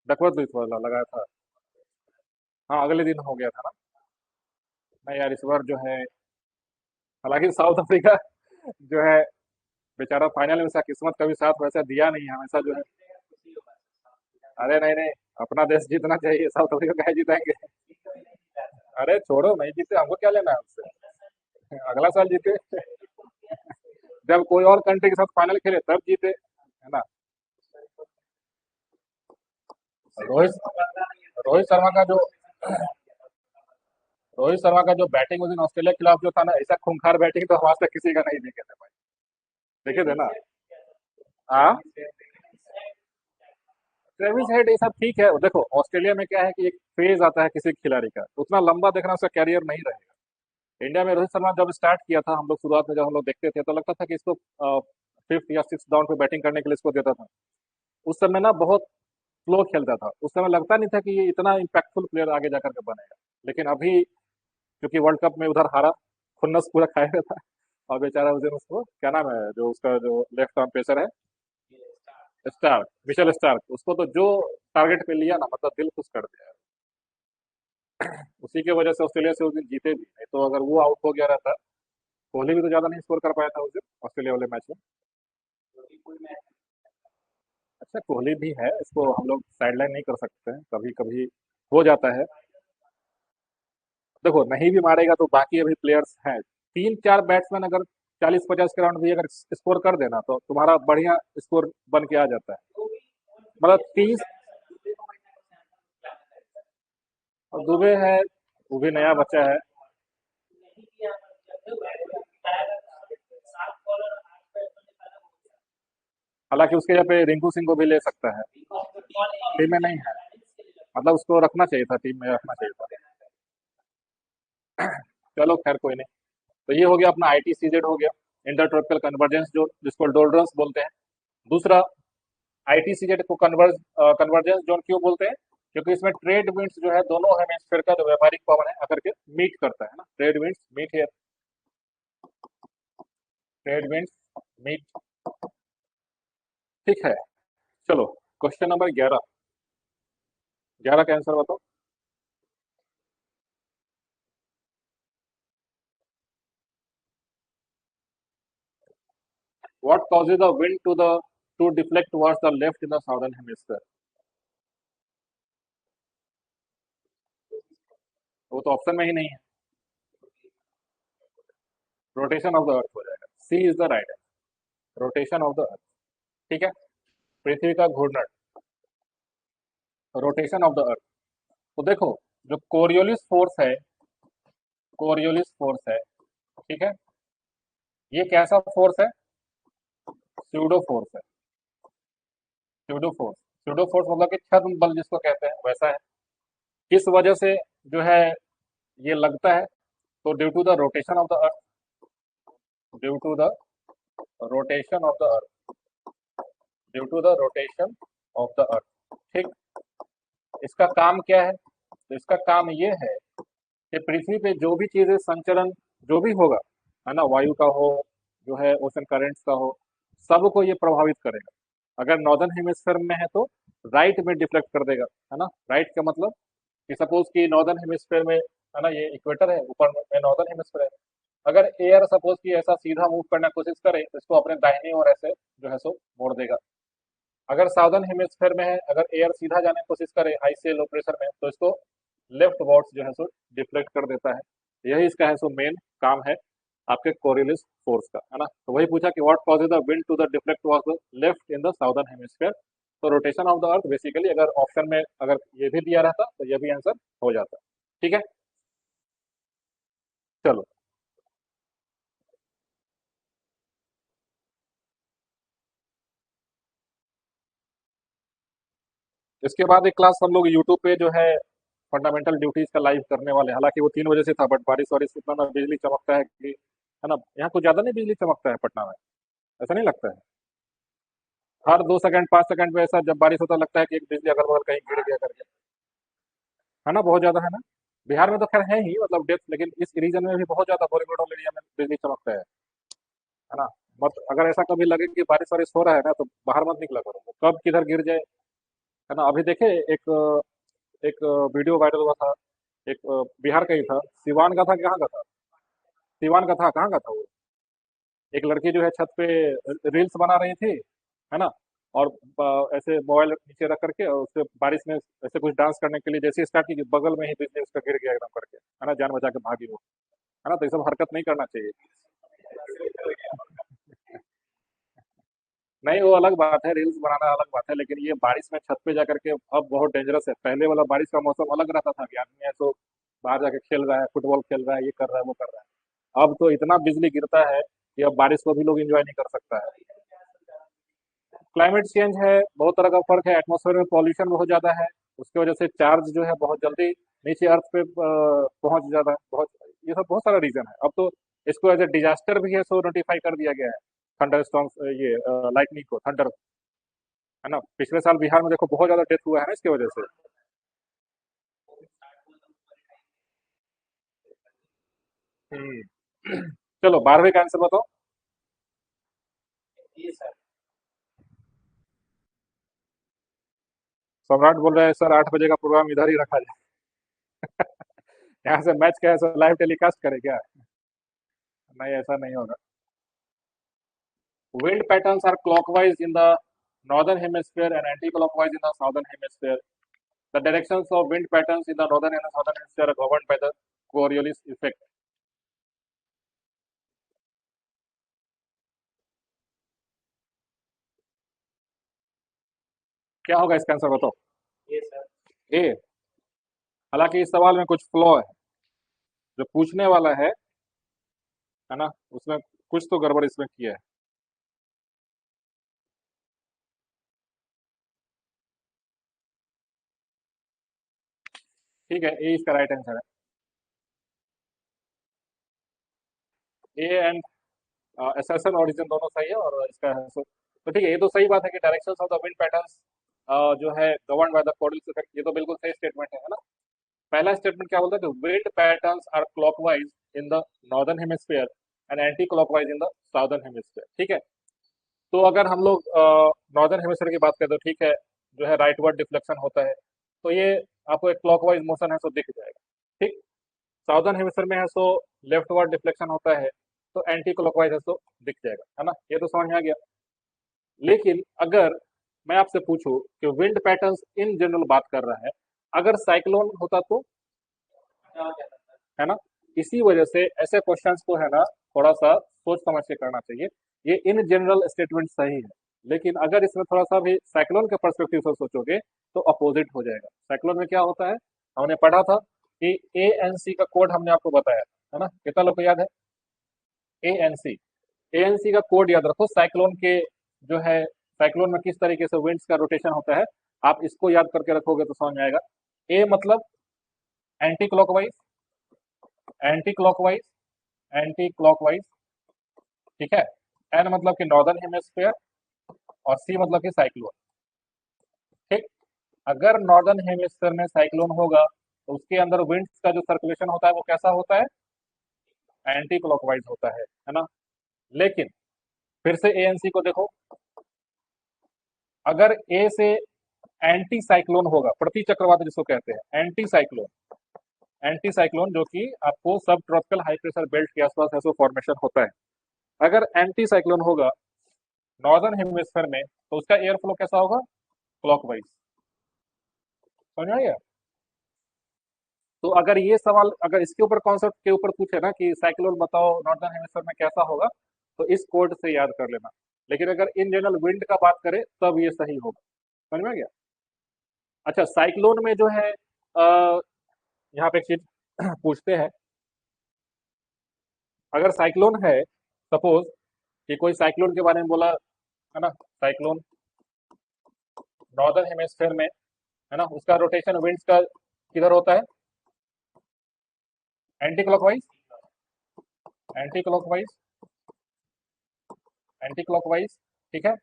डकवर्थ लुईस वाला लगाया था। हाँ अगले दिन हो गया था ना। नहीं यार, इस बार जो है, हालांकि साउथ अफ्रीका जो है बेचारा फाइनल में उसका किस्मत कभी साथ वैसा दिया नहीं है, हमेशा जो है। अरे नहीं नहीं, अपना देश जीतना चाहिए, साउथ अफ्रीका क्या जीतेंगे? अरे छोड़ो, नहीं जीते हमको क्या लेना है उससे, अगला साल जीते। जब कोई और कंट्री के साथ फाइनल खेले तब जीते, है ना। रोहित रोहित शर्मा का जो रोहित शर्मा का जो बैटिंग उस दिन ऑस्ट्रेलिया के खिलाफ जो था ना, ऐसा खूंखार बैटिंग तो आज तक किसी का नहीं देखे थे भाई। देखे थे ना? हाँ, ट्रेविस हेड ये सब ठीक है, देखो ऑस्ट्रेलिया में क्या है कि एक फेज आता है किसी खिलाड़ी का, उतना लंबा देखना उसका कैरियर नहीं रहेगा। इंडिया में रोहित शर्मा जब स्टार्ट किया था, हम लोग शुरुआत में जब हम लोग देखते थे तो लगता था कि इसको फिफ्थ या सिक्स डाउन पे बैटिंग करने के लिए इसको देता था। उस समय ना बहुत स्लो खेलता था, उस समय लगता नहीं था कि ये इतना इम्पैक्टफुल प्लेयर आगे जाकर के बनेगा। लेकिन अभी क्योंकि वर्ल्ड कप में उधर हारा, खुन्नस पूरा खाया हुआ था, और बेचारा उस दिन उसको क्या नाम है जो उसका जो लेफ्ट आर्म पेसर है, स्टार्क, मिशेल स्टार्क, उसको तो जो टारगेट पे लिया ना, मतलब दिल खुश कर दिया। उसी की वजह से ऑस्ट्रेलिया से उस दिन जीते भी, नहीं तो अगर वो आउट हो गया रहता, कोहली भी तो ज्यादा नहीं स्कोर कर पाया था उस दिन ऑस्ट्रेलिया वाले मैच में। अच्छा कोहली भी है, इसको हम लोग साइडलाइन नहीं कर सकते हैं, कभी कभी हो जाता है। देखो नहीं भी मारेगा तो बाकी अभी प्लेयर्स हैं, 3-4 बैट्समैन अगर 40-50 के राउंड भी अगर स्कोर कर देना तो तुम्हारा बढ़िया स्कोर बन के आ जाता है। मतलब 30। और दुबे है, वो भी नया बच्चा है। हालांकि उसके यहाँ पे रिंकू सिंह को भी ले सकता है। टीम में नहीं है, मतलब उसको रखना चाहिए था, टीम में रखना चाहिए था। चलो खैर कोई नहीं। तो ये हो गया अपना ITCZ हो गया, इंटर ट्रॉपिकल कन्वर्जेंस जो जिसको डोल्ड्रंस बोलते हैं। दूसरा, ITCZ को कन्वर्जेंस जोन क्यों बोलते हैं? क्योंकि इसमें ट्रेड विंड्स जो है दोनों हेमिस्फीयर का जो व्यापारिक पवन है आकर के मीट करता है ना, ट्रेड विंड्स मीट है, ट्रेड विंड्स मीट। ठीक है। चलो क्वेश्चन नंबर 11, 11 का आंसर बताओ। What causes the wind to deflect towards the left in the southern hemisphere? वो तो ऑप्शन में ही नहीं है। रोटेशन ऑफ द अर्थ हो जाएगा, C is the right answer, rotation of the earth. ठीक है। पृथ्वी का घूर्णन, रोटेशन ऑफ द अर्थ। तो देखो, जो कोरियोलिस फोर्स है, कोरियोलिस फोर्स है, ठीक है, ये कैसा फोर्स है? स्यूडो फोर्स है, स्यूडो फोर्स। स्यूडो फोर्स मतलब कि छद्म बल जिसको कहते हैं वैसा है। किस वजह से जो है ये लगता है? तो due to the rotation of the earth, due to the rotation of the earth, due to the rotation of the earth. ठीक। इसका काम क्या है? तो इसका काम ये है कि पृथ्वी पे जो भी चीजें संचरण जो भी होगा, है ना, वायु का हो, जो है ओशन करेंट्स का हो, सबको ये प्रभावित करेगा। अगर नॉर्दर्न हेमिस्फीयर में है तो राइट में डिफ्लेक्ट कर देगा, है ना। राइट का मतलब कि सपोज कि नॉर्दर्न हेमिस्फीयर में, है ना, ये इक्वेटर है, ऊपर में नॉर्दर्न हेमिस्फीयर है। अगर एयर सपोज कि ऐसा सीधा मूव करने की कोशिश करे तो इसको अपने दाहिनी ओर ऐसे जो है सो मोड़ देगा। अगर साउदर्न हेमिस्फीयर में है, अगर एयर सीधा जाने की कोशिश करे हाई से लो प्रेशर में, तो इसको लेफ्ट वर्ड्स जो है सो डिफ्लेक्ट कर देता है। यही इसका है सो मेन काम है आपके कोरियोलिस फोर्स का, है ना। तो वही पूछा कि what causes the wind to the deflect towards the left in the southern hemisphere. तो rotation of the earth basically, अगर ऑप्शन में अगर ये भी दिया रहता तो ये भी आंसर हो जाता। ठीक है। चलो, इसके बाद एक क्लास हम लोग यूट्यूब पे जो है फंडामेंटल ड्यूटीज का लाइव करने वाले हैं। हालांकि वो 3 बजे से था, बट बारिश वारिश इतना ना बिजली चमकता है कि, है ना, यहाँ कुछ ज्यादा नहीं बिजली चमकता है पटना में, ऐसा नहीं लगता है? हर 2 सेकंड 5 सेकंड में ऐसा जब बारिश होता लगता है कि एक बिजली अगल बगल कहीं गिर गया करके, है ना, बहुत ज्यादा, है ना। बिहार में तो खैर है ही मतलब डेप्थ, लेकिन इस रीजन में भी बहुत ज्यादा बोरीवली एरिया में बिजली चमकता है ना। मत अगर ऐसा कभी लगे कि बारिश वारिश हो रहा है ना तो बाहर मत निकला करो, कब किधर गिर जाए, है ना। अभी देखे एक एक वीडियो वायरल हुआ था, एक बिहार का ही था, सिवान का था, कहाँ का था, सिवान का था, कहाँ का था वो। एक लड़की जो है छत पे रील्स बना रही थी, है ना, और ऐसे मोबाइल नीचे रख करके और उससे बारिश में ऐसे कुछ डांस करने के लिए जैसे स्टार्ट की कि बगल में ही बिजली उसका गिर गया एकदम करके, है ना, जान बचा के भागी वो, है ना। तो ये सब हरकत नहीं करना चाहिए। नहीं, वो अलग बात है, रील्स बनाना अलग बात है, लेकिन ये बारिश में छत पे जाकर के अब बहुत डेंजरस है। पहले वाला बारिश का मौसम अलग रहता था कि आदमी है तो बाहर जाके खेल रहा है, फुटबॉल खेल रहा है, ये कर रहा है, वो कर रहा है। अब तो इतना बिजली गिरता है कि अब बारिश को भी लोग एंजॉय नहीं कर सकता है। क्लाइमेट चेंज है, बहुत तरह का फर्क है, एटमॉस्फेयर में पॉल्यूशन बहुत ज्यादा है, उसकी वजह से चार्ज जो है बहुत जल्दी नीचे अर्थ पे पहुंच जाता है, बहुत, ये सब बहुत सारा रीजन है। अब तो इसको एज ए डिजास्टर भी है सो नोटिफाई कर दिया गया है, थंडर स्टॉर्म्स, ये लाइटनिंग को थंडर, है ना। पिछले साल बिहार में देखो बहुत ज्यादा डेथ हुआ है ना इसकी वजह से। हम्म। चलो 12वीं का आंसर बताओ। सम्राट बोल रहा है सर 8 बजे का प्रोग्राम इधर ही रखा जाए। यहाँ से मैच क्या है सर, लाइव टेलीकास्ट करे क्या? नहीं, ऐसा नहीं होगा। Wind patterns are clockwise in the northern hemisphere and anti-clockwise in the southern hemisphere. The directions of wind patterns in the northern and the southern hemisphere are governed by the Coriolis effect. क्या होगा इसका आंसर बताओ? ये सर। ए। हालांकि इस सवाल में कुछ फ्लॉ है, जो पूछने वाला है ना, उसमें कुछ तो गड़बड़ इसमें किया है। ठीक है, ए इसका राइट आंसर है। ए एंड एसेशन ओरिजिन दोनों सही है, और इसका तो ठीक है, ये तो सही बात है कि directions of the wind patterns जो है govern by the Coriolis effect, ये तो बिल्कुल सही स्टेटमेंट है ना। पहला स्टेटमेंट क्या बोलता है कि wind patterns are clockwise in the northern hemisphere and anti clockwise in the southern hemisphere. ठीक है, तो अगर हम लोग नॉर्दर्न हेमिस्फीयर की बात करें तो ठीक है, जो है राइटवर्ड डिफ्लेक्शन होता है, तो ये आपको एक क्लॉकवाइज मोशन है तो दिख जाएगा। ठीक, साउदर्न हेमिस्फीयर में है सो लेफ्टवर्ड डिफ्लेक्शन होता है, तो एंटी क्लॉकवाइज है तो दिख जाएगा, है ना, ये तो समझ में आ गया। लेकिन अगर मैं आपसे पूछूं कि विंड पैटर्न्स इन जनरल बात कर रहा है, अगर साइक्लोन होता तो, है ना, इसी वजह से ऐसे क्वेश्चंस को है ना थोड़ा सा सोच समझ के करना चाहिए। ये इन जनरल स्टेटमेंट सही है, लेकिन अगर इसमें थोड़ा सा भी साइक्लोन के पर्सपेक्टिव से सोचोगे तो अपोजिट हो जाएगा। साइक्लोन में क्या होता है, हमने पढ़ा था कि ए एन सी का कोड हमने आपको बताया है ना, कितना लोग को याद है? A N C, A N C का कोड याद रखो। साइक्लोन के जो है, साइक्लोन में किस तरीके से विंड्स का रोटेशन होता है, आप इसको याद करके रखोगे तो समझ में आएगा। ए मतलब anti clockwise, anti clockwise, anti clockwise, ठीक है। एन मतलब कि नॉर्दर्न हेमिस्फीयर, और सी मतलब कि साइक्लोन। ठीक, अगर नॉर्दर्न हेमिस्फीयर में साइक्लोन होगा तो उसके अंदर विंड्स का जो सर्कुलेशन होता है वो कैसा होता है? एंटी क्लॉकवाइज होता है ना। लेकिन फिर से एएनसी को देखो, अगर ए से एंटी साइक्लोन होगा, प्रति चक्रवात जिसको कहते हैं एंटी साइक्लोन, एंटी साइक्लोन जो कि आपको सब ट्रॉपिकल हाई प्रेशर बेल्ट के आसपास ऐसा फॉर्मेशन होता है, अगर एंटी साइक्लोन होगा नॉर्दर्न हेमिस्फीयर में तो उसका एयर फ्लो कैसा होगा? क्लॉकवाइज। समझ में आया? तो अगर ये सवाल अगर इसके ऊपर कॉन्सेप्ट के ऊपर पूछे ना कि साइक्लोन बताओ नॉर्दर्न हेमिस्फीयर में कैसा होगा, तो इस कोड से याद कर लेना। लेकिन अगर इन जनरल विंड का बात करें तब ये सही होगा। समझ में आ गया? अच्छा, साइक्लोन में जो है यहाँ पे एक चीज पूछते हैं, अगर साइक्लोन है, सपोज कि कोई साइक्लोन के बारे में बोला है ना, साइक्लोन नॉर्दर्न हेमिस्फीयर में है ना, उसका रोटेशन विंड्स का किधर होता है? Anti clockwise, anti clockwise, anti clockwise, ठीक है।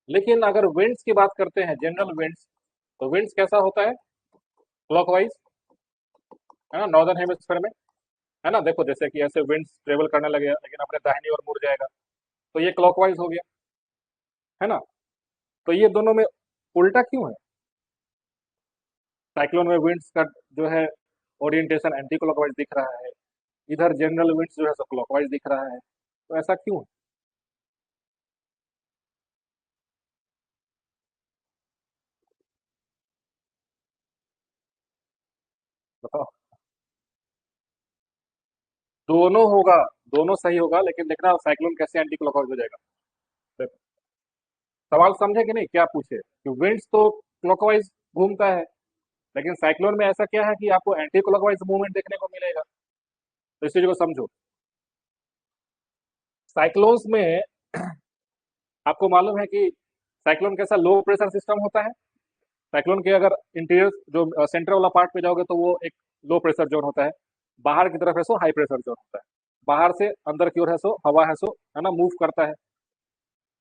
लेकिन अगर विंड्स की बात करते हैं, जनरल विंड्स, तो विंड्स कैसा होता है? क्लॉकवाइज, है ना, नॉर्दर्न हेमिस्फीयर में, है ना। देखो जैसे कि ऐसे विंड्स ट्रेवल करने लगे लेकिन अपने दाहिनी ओर मुड़ जाएगा, तो ये क्लॉकवाइज हो गया, है ना। तो ये दोनों में उल्टा क्यों है? साइक्लोन में विंड्स का जो है ओरिएंटेशन एंटी क्लॉकवाइज दिख रहा है, इधर जनरल विंड्स जो है सब क्लॉकवाइज दिख रहा है, तो ऐसा क्यों है? बताओ। दोनों होगा, दोनों सही होगा, लेकिन देखना साइक्लोन कैसे एंटी क्लॉकवाइज हो जाएगा। देखो, सवाल समझे कि नहीं, क्या पूछे कि विंड्स तो क्लॉकवाइज घूमता है, लेकिन साइक्लोन में ऐसा क्या है कि आपको एंटी क्लॉकवाइज मूवमेंट देखने को मिलेगा। तो इस चीज को समझो। साइक्लोन्स में आपको मालूम है कि साइक्लोन कैसा लो प्रेशर सिस्टम होता है। साइक्लोन के अगर इंटीरियर जो सेंटर वाला पार्ट पे जाओगे तो वो एक लो प्रेशर जोन होता है, बाहर की तरफ है सो हाई प्रेशर जोन होता है, बाहर से अंदर की ओर है सो हवा है सो, है ना, मूव करता है।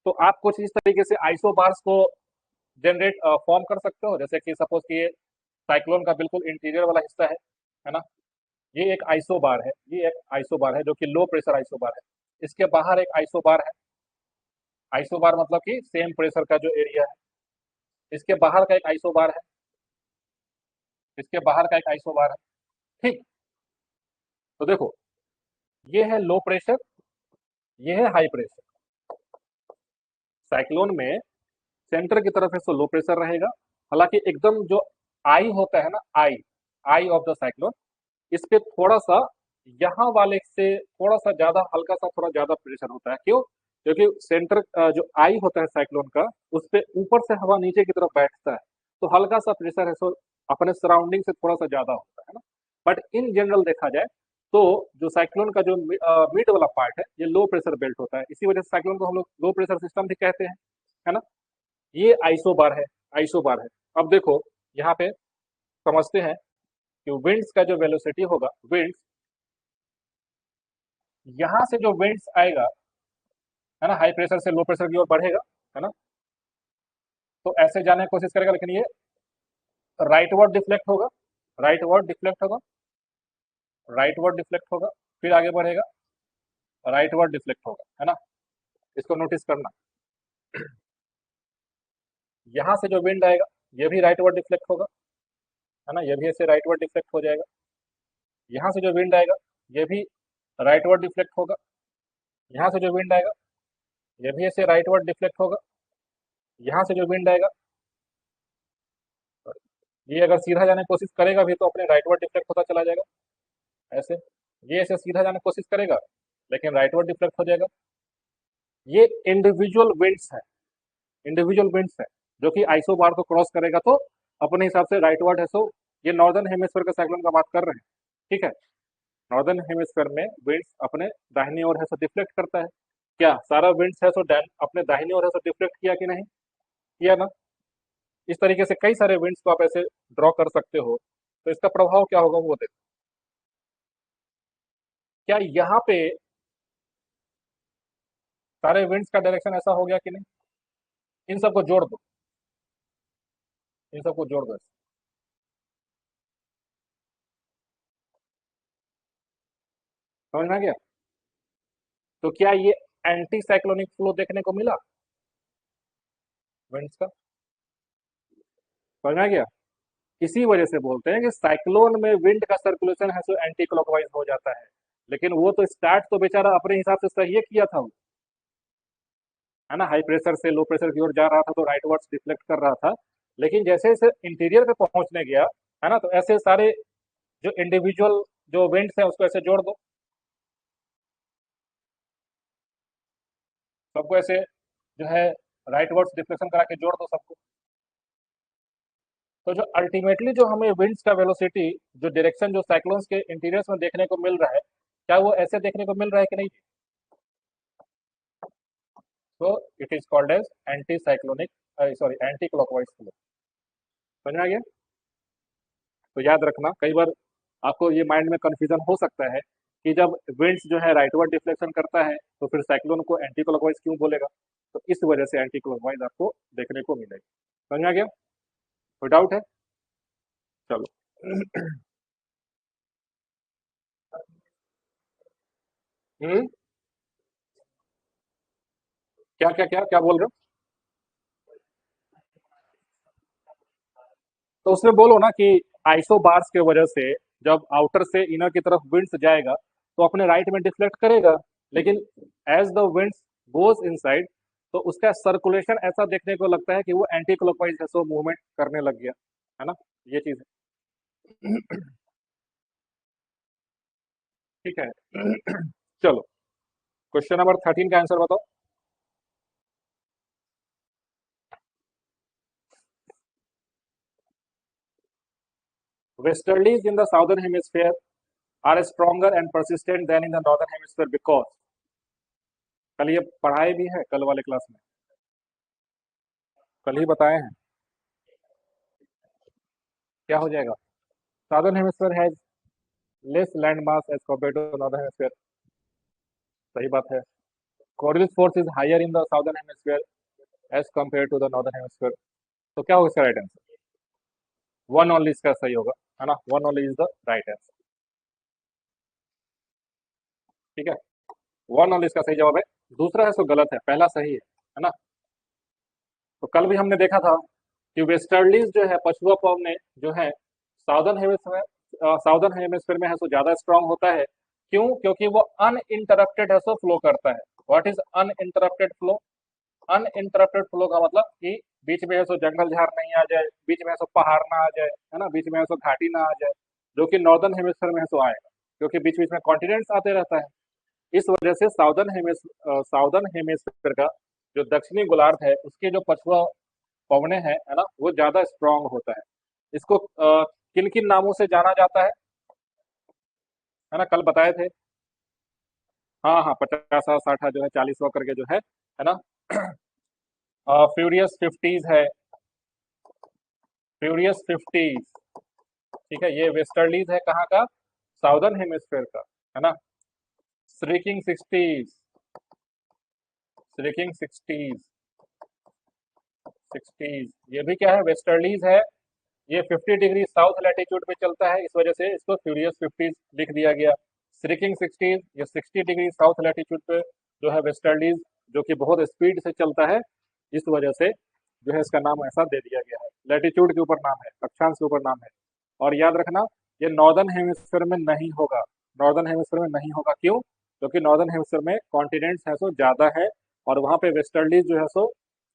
तो आप कुछ इस तरीके से आइसोबार्स को जनरेट फॉर्म कर सकते हो, जैसे कि सपोज कि ये साइक्लोन का बिल्कुल इंटीरियर वाला हिस्सा है ना, ये एक आइसोबार है, ये एक आइसोबार है जो कि लो प्रेशर आइसोबार है। इसके बाहर एक आइसोबार है, आइसोबार मतलब कि सेम प्रेशर का जो एरिया है। इसके बाहर का एक आइसोबार है, इसके बाहर का एक आइसोबार है। ठीक, तो देखो, ये है लो प्रेशर, ये है हाई प्रेशर। साइक्लोन में सेंटर की तरफ है सो लो प्रेशर रहेगा, हालांकि एकदम जो आई होता है ना, आई, आई ऑफ द साइक्लोन, इस पे थोड़ा सा यहाँ वाले से थोड़ा सा ज्यादा, हल्का सा थोड़ा ज्यादा प्रेशर होता है। क्यों? क्योंकि सेंटर जो आई होता है साइक्लोन का, उस पे ऊपर से हवा नीचे की तरफ बैठता है, तो हल्का सा प्रेशर है सो अपने सराउंडिंग से थोड़ा सा ज्यादा होता है ना। बट इन जनरल देखा जाए तो जो साइक्लोन का जो मिड वाला पार्ट है, ये लो प्रेशर बेल्ट होता है। इसी वजह से साइक्लोन को हम लोग लो प्रेशर सिस्टम भी कहते हैं, है ना। ये आइसोबार है, आइसोबार है। अब देखो यहाँ पे समझते हैं कि विंड्स का जो वेलोसिटी होगा, विंड्स यहाँ से जो विंड्स आएगा, है ना, हाई प्रेशर से लो प्रेशर की ओर बढ़ेगा, है ना, तो ऐसे जाने की कोशिश करेगा, लेकिन ये राइट वर्ड डिफ्लेक्ट होगा, राइट वर्ड डिफ्लेक्ट होगा, राइट वर्ड डिफ्लेक्ट होगा, फिर आगे बढ़ेगा, राइट वर्ड डिफ्लेक्ट होगा, है ना। इसको नोटिस करना, यहाँ से जो विंड आएगा ये भी राइट वर्ड डिफ्लेक्ट होगा, है ना, ये भी ऐसे राइट वर्ड डिफ्लेक्ट हो जाएगा। यहाँ से जो विंड आएगा ये भी राइट वर्ड डिफ्लेक्ट होगा, यहाँ से जो विंड आएगा ये भी ऐसे राइट वर्ड डिफ्लेक्ट होगा, यहाँ से जो विंड आएगा ये अगर सीधा जाने की कोशिश करेगा भी तो अपने राइट वर्ड डिफ्लेक्ट होता चला जाएगा, ऐसे। ये ऐसे सीधा जाने की कोशिश करेगा लेकिन राइट वर्ड डिफ्लेक्ट हो जाएगा। ये इंडिविजुअल विंड्स है, इंडिविजुअल विंड्स है जो कि आइसोबार को क्रॉस करेगा तो अपने हिसाब से राइट वर्ड है। सो ये नॉर्दर्न हेमिस्फीयर का साइक्लोन का बात कर रहे हैं, ठीक है। नॉर्दर्न हेमिस्फीयर में विंड्स अपने दाहिनी ओर है सो डिफ्लेक्ट करता है। क्या सारा विंड्स है सो अपने दाहिनी ओर है सो डिफ्लेक्ट किया कि नहीं? किया ना। इस तरीके से कई सारे विंड्स को आप ऐसे ड्रॉ कर सकते हो। तो इसका प्रभाव क्या होगा वो देखो। क्या यहाँ पे सारे विंड्स का डायरेक्शन ऐसा हो गया कि नहीं? इन सबको जोड़ दो, इन सबको जोड़ दो। समझ में आ गया? तो क्या ये एंटी साइक्लोनिक फ्लो देखने को मिला विंड्स का? समझ में आ गया? इसी वजह से बोलते हैं कि साइक्लोन में विंड का सर्कुलेशन है सो एंटी क्लॉकवाइज हो जाता है। लेकिन वो तो स्टार्ट तो बेचारा अपने हिसाब से सही किया था वो, है ना। हाई प्रेशर से लो प्रेशर की ओर जा रहा था तो राइट वर्ड्स डिफ्लेक्ट कर रहा था। लेकिन जैसे जैसे इंटीरियर पे पहुंचने गया, है ना, तो ऐसे सारे जो इंडिविजुअल जो विंड्स है उसको ऐसे जोड़ दो, सबको ऐसे जो है राइट वर्ड्स डिफ्लेक्शन करा के जोड़ दो सबको। तो जो अल्टीमेटली जो हमें विंड्स का वेलोसिटी, जो डायरेक्शन जो साइक्लोन्स के इंटीरियर्स में देखने को मिल रहा है, क्या वो ऐसे देखने को मिल रहा है कि नहीं? तो it is called as anti cyclonic, sorry anti clockwise flow. समझ में आ गया? तो याद रखना, कई बार आपको ये माइंड में कंफ्यूजन हो सकता है कि जब विंड्स जो है राइटवर्ड डिफ्लेक्शन करता है तो फिर साइक्लोन को एंटी क्लॉकवाइज क्यों बोलेगा? तो इस वजह से एंटी क्लॉकवाइज आपको देखने को मिलेगा। समझ में आ गया? कोई डाउट है? चलो। हम्म, क्या क्या क्या क्या बोल रहे हो? तो उसमें बोलो ना कि आइसोबार्स के वजह से जब आउटर से इनर की तरफ विंड्स जाएगा तो अपने राइट में डिफ्लेक्ट करेगा, लेकिन as the winds goes inside तो उसका सर्कुलेशन ऐसा देखने को लगता है कि वो एंटी क्लॉकवाइज है सो मूवमेंट करने लग गया, है ना। ये चीज है। ठीक है। चलो, क्वेश्चन नंबर 13 का आंसर बताओ। Westerlies in the southern hemisphere are stronger and persistent than in the northern hemisphere because, कल ये पढ़ाए भी है कल वाले क्लास में, कल ही बताए हैं। क्या हो जाएगा? Southern hemisphere has less land mass as compare to northern hemisphere. सही बात है। Coriolis force is higher in the southern hemisphere as compare to the northern hemisphere. तो क्या होगा इसका राइट आंसर? वन ओनली इसका सही होगा, है ना। One only is the right answer. ठीक है, वन ओनली इसका सही जवाब है। दूसरा है सो गलत है, पहला सही है ना। तो कल भी हमने देखा था कि वेस्टर्लीज जो है पछुआ पवन ने जो है साउदर्न हेमिस्फीयर में है सो ज्यादा स्ट्रांग होता है। क्यों? क्योंकि वो अनइंटरप्टेड है सो फ्लो करता है। What is uninterrupted flow? Uninterrupted flow का मतलब कि बीच में है सो जंगल झाड़ नहीं आ जाए, बीच में है सो पहाड़ ना आ जाए, है ना, बीच में है सो घाटी ना आ जाए। जो कि नॉर्दर्न हेमिस्फीयर में है सो आएगा, क्योंकि बीच बीच में कॉन्टिनेंट्स आते रहता है। इस वजह से साउदर्न हेमिस्फीयर का जो दक्षिणी गोलार्ध है उसके जो पछुआ पवने हैं, है ना, वो ज्यादा स्ट्रांग होता है। इसको किन किन नामों से जाना जाता है ना, कल बताए थे। हाँ हाँ, 50 60 जो है 40 करके जो है ना। फ्यूरियस फिफ्टीज है, फ्यूरियस फिफ्टीज। ठीक है, ये वेस्टर्लीज है कहाँ का, साउदर्न हेमिस्फीयर का, है ना। Shrieking sixties, shrieking sixties, sixties ये भी क्या है, वेस्टर्लीज है। ये 50 डिग्री साउथ लैटिट्यूड पे चलता है, इस वजह से इसको फ्यूरियस फिफ्टीज लिख दिया गया। श्रीकिंग सिक्सटीज ये 60 डिग्री साउथ लैटिट्यूड पे जो है वेस्टर्लीज, जो कि बहुत स्पीड से चलता है, इस वजह से जो है इसका नाम ऐसा दे दिया गया है। लैटिट्यूड के ऊपर नाम है, अक्षांश के ऊपर नाम है। और याद रखना, ये नॉर्दर्न हेमिस्फीयर में नहीं होगा, नॉर्दर्न हेमिस्फीयर में नहीं होगा, क्यों? क्योंकि नॉर्दर्न हेमिस्फीयर में कॉन्टिनेंट्स है सो ज्यादा है, और वहां पे वेस्टर्लीज जो है सो,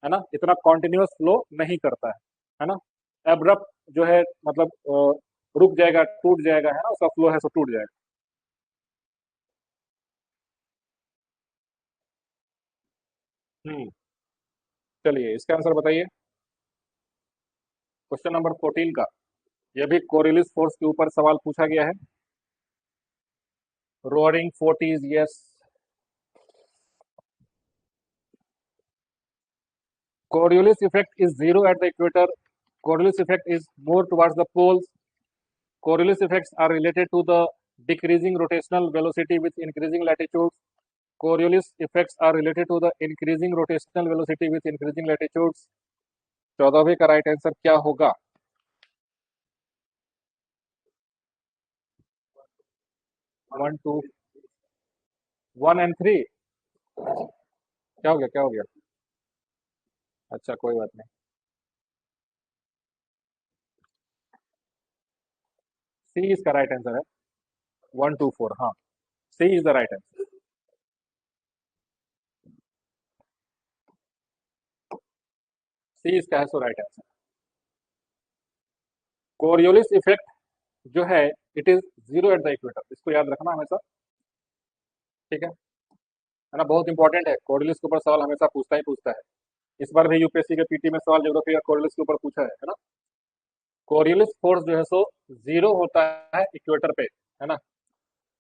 है ना, इतना कॉन्टिन्यूअस फ्लो नहीं करता है ना। एब्रप्ट जो है मतलब रुक जाएगा, टूट जाएगा, है ना, उसका फ्लो है सो टूट जाएगा। हम्म। चलिए इसका आंसर बताइए, क्वेश्चन नंबर 14 का। यह भी कोरिलिस फोर्स के ऊपर सवाल पूछा गया है। Roaring forties, yes. Coriolis effect is zero at the equator. Coriolis effect is more towards the poles. Coriolis effects are related to the decreasing rotational velocity with increasing latitudes. Coriolis effects are related to the increasing rotational velocity with increasing latitudes. 14वीं का राइट आंसर क्या होगा? 1 2 1 and 3। क्या हो गया, क्या हो गया? अच्छा कोई बात नहीं। सी इसका राइट आंसर है, 1 2 4। हाँ, सी इज द राइट आंसर। सी इसका है so right answer. Coriolis effect जो है, it is zero at the equator, इसको याद रखना हमेशा। ठीक है ना, बहुत इंपॉर्टेंट है, कोरियोलिस के ऊपर सवाल हमेशा पूछता ही पूछता है। इस बार भी यूपीएससी के पीटी में सवाल ज्योग्राफी का कोरियोलिस के ऊपर पूछा है ना। कोरियोलिस फोर्स जो है सो जीरो होता है इक्वेटर पे, है ना।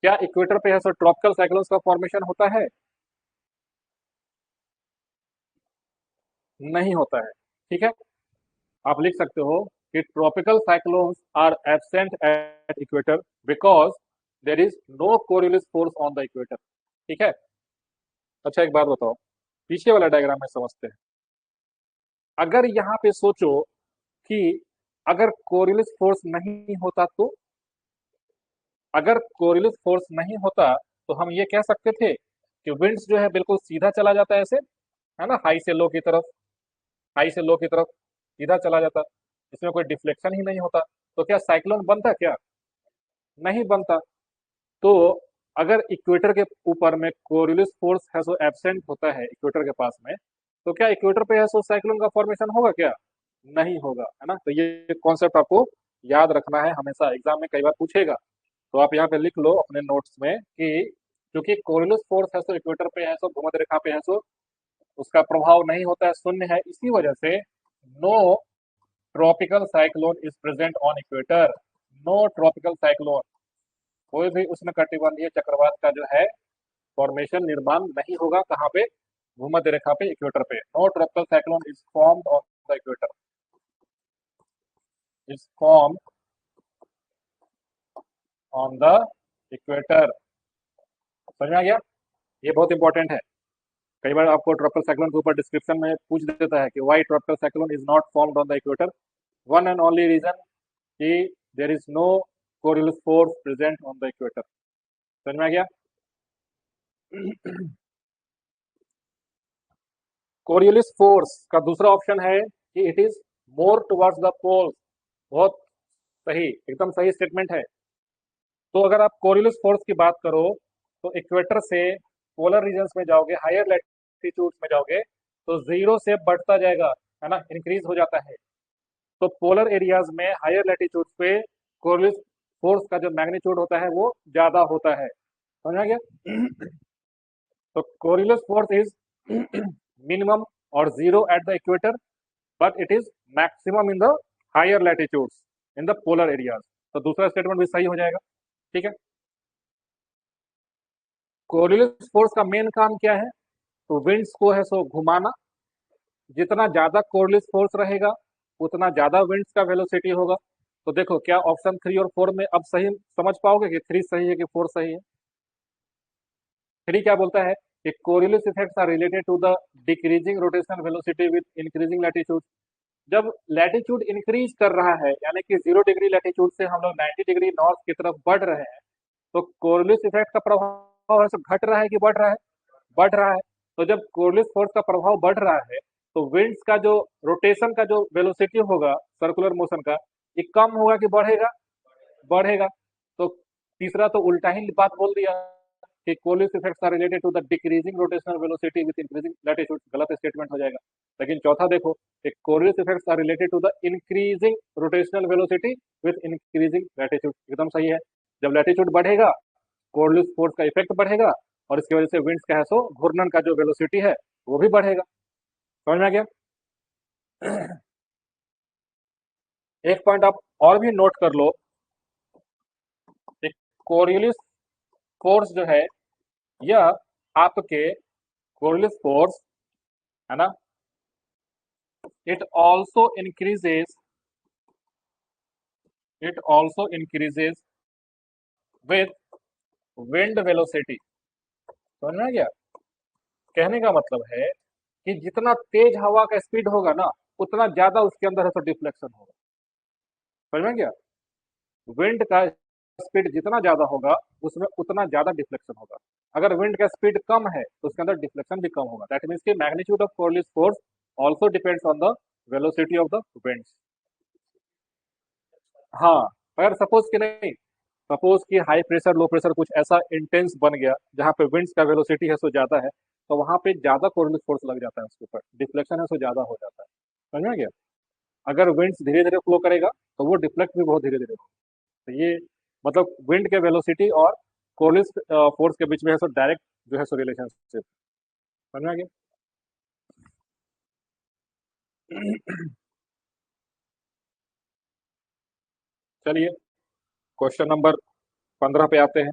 क्या इक्वेटर पे है सो ट्रॉपिकल साइक्लोन्स का फॉर्मेशन होता है? नहीं होता है। ठीक है, आप लिख सकते हो कि tropical cyclones are absent at equator because there is no Coriolis force on the equator. ठीक है। अच्छा एक बात बताओ, पीछे वाला डायग्राम में समझते हैं। अगर यहाँ पे सोचो कि अगर कोरियोलिस फोर्स नहीं होता तो, अगर कोरियोलिस फोर्स नहीं होता तो हम ये कह सकते थे कि विंड्स जो है बिल्कुल सीधा चला जाता है ऐसे, है ना, हाई से लो की तरफ, हाई से लो की तरफ सीधा चला जाता, इसमें कोई डिफ्लेक्शन ही नहीं होता। तो क्या साइक्लोन बनता क्या? नहीं बनता। तो अगर इक्वेटर के ऊपर में कोरियोलिस फोर्स है सो एब्सेंट होता है इक्वेटर के पास में, तो क्या इक्वेटर पे है सो साइक्लोन का फॉर्मेशन होगा क्या? नहीं होगा, है ना। तो ये कॉन्सेप्ट आपको याद रखना है, हमेशा एग्जाम में कई बार पूछेगा। तो आप यहाँ पे लिख लो अपने नोट्स में कि क्योंकि कोरियोलिस फोर्स है सो इक्वेटर पे है सो भूमध्य रेखा पे है सो उसका प्रभाव नहीं होता है, शून्य है, इसी वजह से no tropical cyclone is present on equator. No tropical cyclone, कोई भी उष्णकटिबंधीय चक्रवात का जो है फॉर्मेशन, निर्माण नहीं होगा कहाँ पे, भूमध्य रेखा पे, इक्वेटर पे। No tropical cyclone is formed on the equator, is formed on the equator. समझ में आ गया? ये बहुत इंपॉर्टेंट है। कई बार आपको ट्रॉपिकल साइक्लोन के ऊपर डिस्क्रिप्शन में पूछ देता है कि why tropical cyclone is not formed on the equator. One and only reason कि there is no Coriolis force present on the equator. समझ में आ गया? कोरियोलिस फोर्स का दूसरा ऑप्शन है कि it is more towards the poles. बहुत सही, एकदम सही स्टेटमेंट है। तो अगर आप कोरियोलिस फोर्स की बात करो तो इक्वेटर से पोलर रीजन्स में जाओगे, हायर लैटिट्यूड्स में जाओगे, तो जीरो से बढ़ता जाएगा, है ना, इंक्रीज हो जाता है। तो पोलर एरियाज में, हायर लैटिट्यूड्स पे कोरियोलिस फोर्स का जो मैग्नीट्यूड होता है वो ज्यादा होता है। समझ आ गया? तो कोरिलेस फोर्स इज मिनिमम और zero at the equator, but it is maximum in the higher latitudes in the polar areas. तो दूसरा स्टेटमेंट भी सही हो जाएगा। ठीक है। कोरिलेस फोर्स का मेन काम क्या है? तो विंड्स को है सो घुमाना। जितना ज्यादा कोरिलेस फोर्स रहेगा उतना ज्यादा विंड्स का वेलोसिटी होगा। तो देखो क्या ऑप्शन 3 और 4 में अब सही समझ पाओगे कि 3 सही है कि 4 सही है? 3 क्या बोलता है कि Coriolis effects are related to the decreasing rotational velocity with increasing latitude. जब लैटिट्यूड इंक्रीज कर रहा है यानी कि 0 डिग्री लैटिट्यूड से हम लोग 90 डिग्री नॉर्थ की तरफ बढ़ रहे हैं, तो कोरिलेस इफेक्ट का प्रभाव है सो घट रहा है कि बढ़ रहा है? बढ़ रहा है। तो जब कोरिलेस फोर्स का प्रभाव बढ़ रहा है तो विंड्स का जो रोटेशन का जो वेलोसिटी होगा सर्कुलर मोशन का, ये कम होगा कि बढ़ेगा? बढ़ेगा। तो तीसरा तो उल्टा ही बात बोल दिया कि Coriolis effects are related to the decreasing rotational velocity with increasing latitude. गलत स्टेटमेंट हो जाएगा। लेकिन चौथा देखो कि Coriolis effects are related to the increasing rotational velocity with increasing latitude. एकदम सही है। जब लैटिट्यूड बढ़ेगा कोरिस फोर्स का इफेक्ट बढ़ेगा और इसकी वजह से विंड्स का है सो घूर्णन का जो वेलोसिटी है वो भी बढ़ेगा। समझ में आ गया? एक पॉइंट आप और भी नोट कर लो, कोरियलिस फोर्स जो है यह आपके कोरियलिस फोर्स है ना, it also increases it also increases with wind velocity। समझ में आ गया? कहने का मतलब है कि जितना तेज हवा का स्पीड होगा ना उतना ज्यादा उसके अंदर है तो डिफ्लेक्शन होगा। समझ में गया? विंड का स्पीड जितना ज्यादा होगा उसमें उतना ज्यादा डिफ्लेक्शन होगा। अगर विंड का स्पीड कम है तो उसके अंदर डिफ्लेक्शन भी कम होगा। दैट मीन्स की magnitude of Coriolis force also depends on the velocity of the winds. हाँ, अगर सपोज कि नहीं, सपोज कि हाई प्रेशर लो प्रेशर कुछ ऐसा इंटेंस बन गया जहाँ पे विंड्स का वेलोसिटी है सो ज्यादा है, तो वहां पे ज्यादा कोरियलिस फोर्स लग जाता है, उसके ऊपर डिफ्लेक्शन है सो ज्यादा हो जाता है। समझ में गया? अगर विंड्स धीरे धीरे फ्लो करेगा तो वो डिफ्लेक्ट भी बहुत धीरे धीरे होगा। तो ये मतलब विंड के वेलोसिटी और कोरियलिस फोर्स के बीच में है सो डायरेक्ट जो है सो रिलेशनशिप। समझ में आ गया? चलिए क्वेश्चन नंबर 15 पे आते हैं।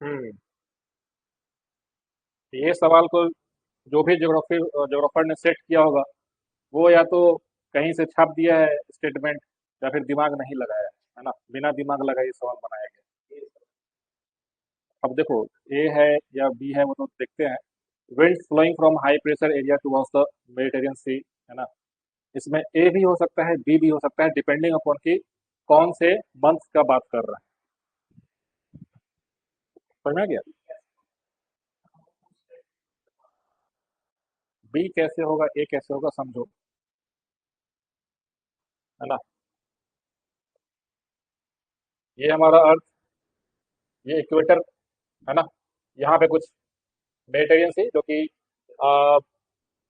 हम्म ये सवाल को जो भी जोग्राफर ने सेट किया होगा वो या तो कहीं से छाप दिया है स्टेटमेंट या फिर दिमाग नहीं लगाया है ना, बिना दिमाग लगाए ये सवाल बनाया गया। अब देखो ए है या बी है वो तो देखते हैं। Wind flowing from high pressure area towards the Mediterranean Sea, है ना, इसमें ए भी हो सकता है बी भी हो सकता है डिपेंडिंग अपॉन कि कौन से मंथ का बात कर रहा है। समझ में आ गया? बी कैसे होगा ए कैसे होगा समझो, है ना। ये हमारा अर्थ, ये इक्वेटर, है ना, यहाँ पे कुछ मेडिटेरियन सी जो कि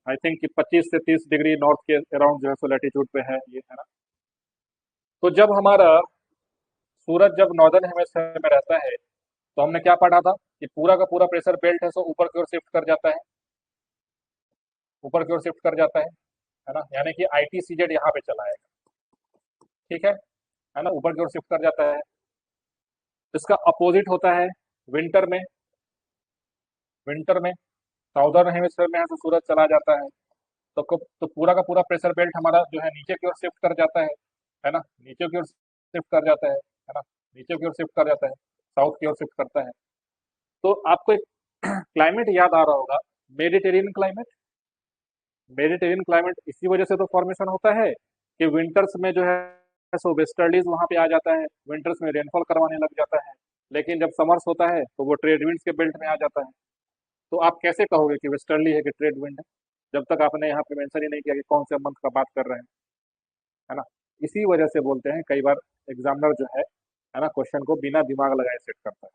आई थिंक कि 25 से 30 डिग्री नॉर्थ के अराउंड जो है सो लैटिट्यूड पे है ये, है ना। तो जब हमारा सूरज जब नॉर्दर्न हेमिस्फीयर में रहता है तो हमने क्या पढ़ा था कि पूरा का पूरा प्रेशर बेल्ट है सो ऊपर की ओर शिफ्ट कर जाता है, ऊपर की ओर शिफ्ट कर जाता है ना, यानी कि ITCZ यहाँ पे चला आएगा। ठीक है ना, ऊपर की ओर शिफ्ट कर जाता है। इसका अपोजिट होता है विंटर में। विंटर में साउदर्न हेमिस्फीयर में है तो सूरज चला जाता है, तो पूरा का पूरा प्रेशर बेल्ट हमारा जो है नीचे की ओर शिफ्ट कर जाता है ना, नीचे की ओर शिफ्ट कर जाता है ना, नीचे की ओर शिफ्ट कर जाता है, साउथ की ओर शिफ्ट करता है। तो आपको एक क्लाइमेट याद आ रहा होगा, मेडिटेरियन क्लाइमेट। मेडिटेरियन क्लाइमेट इसी वजह से तो फॉर्मेशन होता है कि विंटर्स में जो है सो वेस्टर्लीज वहां पे आ जाता है, विंटर्स में रेनफॉल करवाने लग जाता है। लेकिन जब समर्स होता है तो वो ट्रेड विंड्स के बेल्ट में आ जाता है। तो आप कैसे कहोगे कि वेस्टर्ली है कि ट्रेड विंड है जब तक आपने यहाँ पे मेंशन ही नहीं किया कि कौन से मंथ का बात कर रहे हैं, है ना। इसी वजह से बोलते हैं कई बार एग्जामिनर जो है ना, क्वेश्चन को बिना दिमाग लगाए सेट करता है।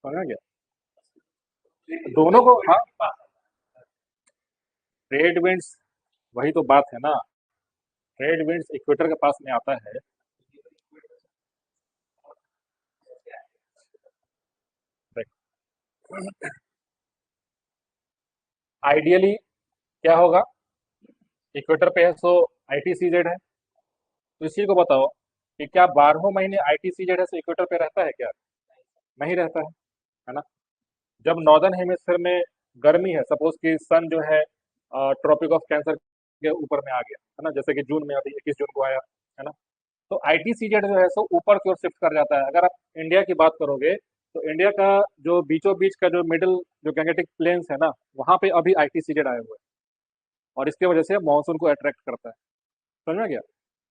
समझ गया? दोनों को, हाँ, ट्रेड विंड्स, वही तो बात है ना, ट्रेड विंड्स इक्वेटर के पास में आता है। आइडियली क्या होगा, इक्वेटर पे है सो आईटीसीजेड है। तो इसी को बताओ कि क्या 12 महीने आईटीसीजेड है सो इक्वेटर पे रहता है क्या? नहीं रहता है ना। जब नॉर्दर्न हेमिस्फीयर में गर्मी है, सपोज कि सन जो है ट्रॉपिक ऑफ कैंसर के ऊपर में आ गया है ना, जैसे कि जून में अभी 21 जून को आया है ना, तो आईटीसीजेड जो है सो ऊपर की ओर शिफ्ट कर जाता है। अगर आप इंडिया की बात करोगे तो इंडिया का जो बीचों बीच का जो मिडिल जो गैंगेटिक प्लेन्स है ना, वहां पे अभी आईटीसीजेड आए हुए हैं, और इसके वजह से मानसून को अट्रैक्ट करता है। समझ में गया?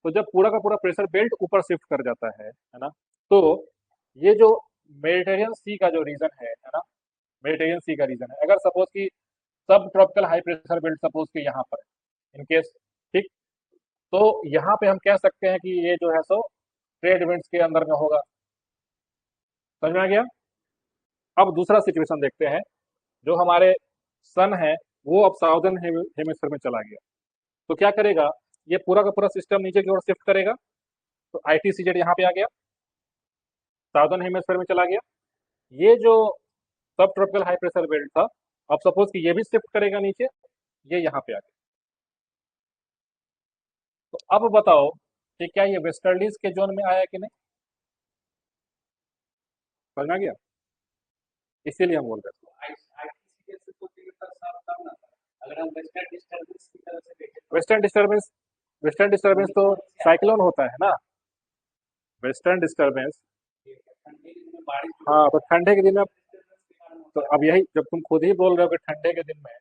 तो जब पूरा का पूरा प्रेशर बेल्ट ऊपर शिफ्ट कर जाता है ना, तो ये जो मेडिटेरियन सी का जो रीजन है ना, मेडिटेरियन सी का रीजन है, अगर सपोज कि सब tropical high pressure belt suppose कि यहाँ पर है इन केस, ठीक, तो यहाँ पे हम कह सकते हैं कि ये जो है सो ट्रेड विंड्स के अंदर में होगा। समझ में आ गया? अब दूसरा सिचुएशन देखते हैं, जो हमारे सन है वो अब साउदर्न हेमिस्फीयर में चला गया, तो क्या करेगा, ये पूरा का पूरा सिस्टम नीचे की ओर शिफ्ट करेगा। तो आईटीसीजेड यहाँ पे आ गया, साउदर्न हेमिस्फीयर में चला गया। ये जो सब ट्रॉपिकल हाई प्रेशर बेल्ट था, अब सपोज कि ये भी शिफ्ट करेगा नीचे, ये यहाँ पे आ गया। तो अब बताओ कि क्या ये वेस्टर्नडीज के जोन में आया कि नहीं? समझ में आ गया? इसीलिए हम बोल रहे थे वेस्टर्न डिस्टर्बेंस तो साइक्लोन होता है ना, वेस्टर्न डिस्टर्बेंस। हाँ, तो ठंडे के दिन में, तो अब यही जब तुम खुद ही बोल रहे हो कि ठंडे के दिन में,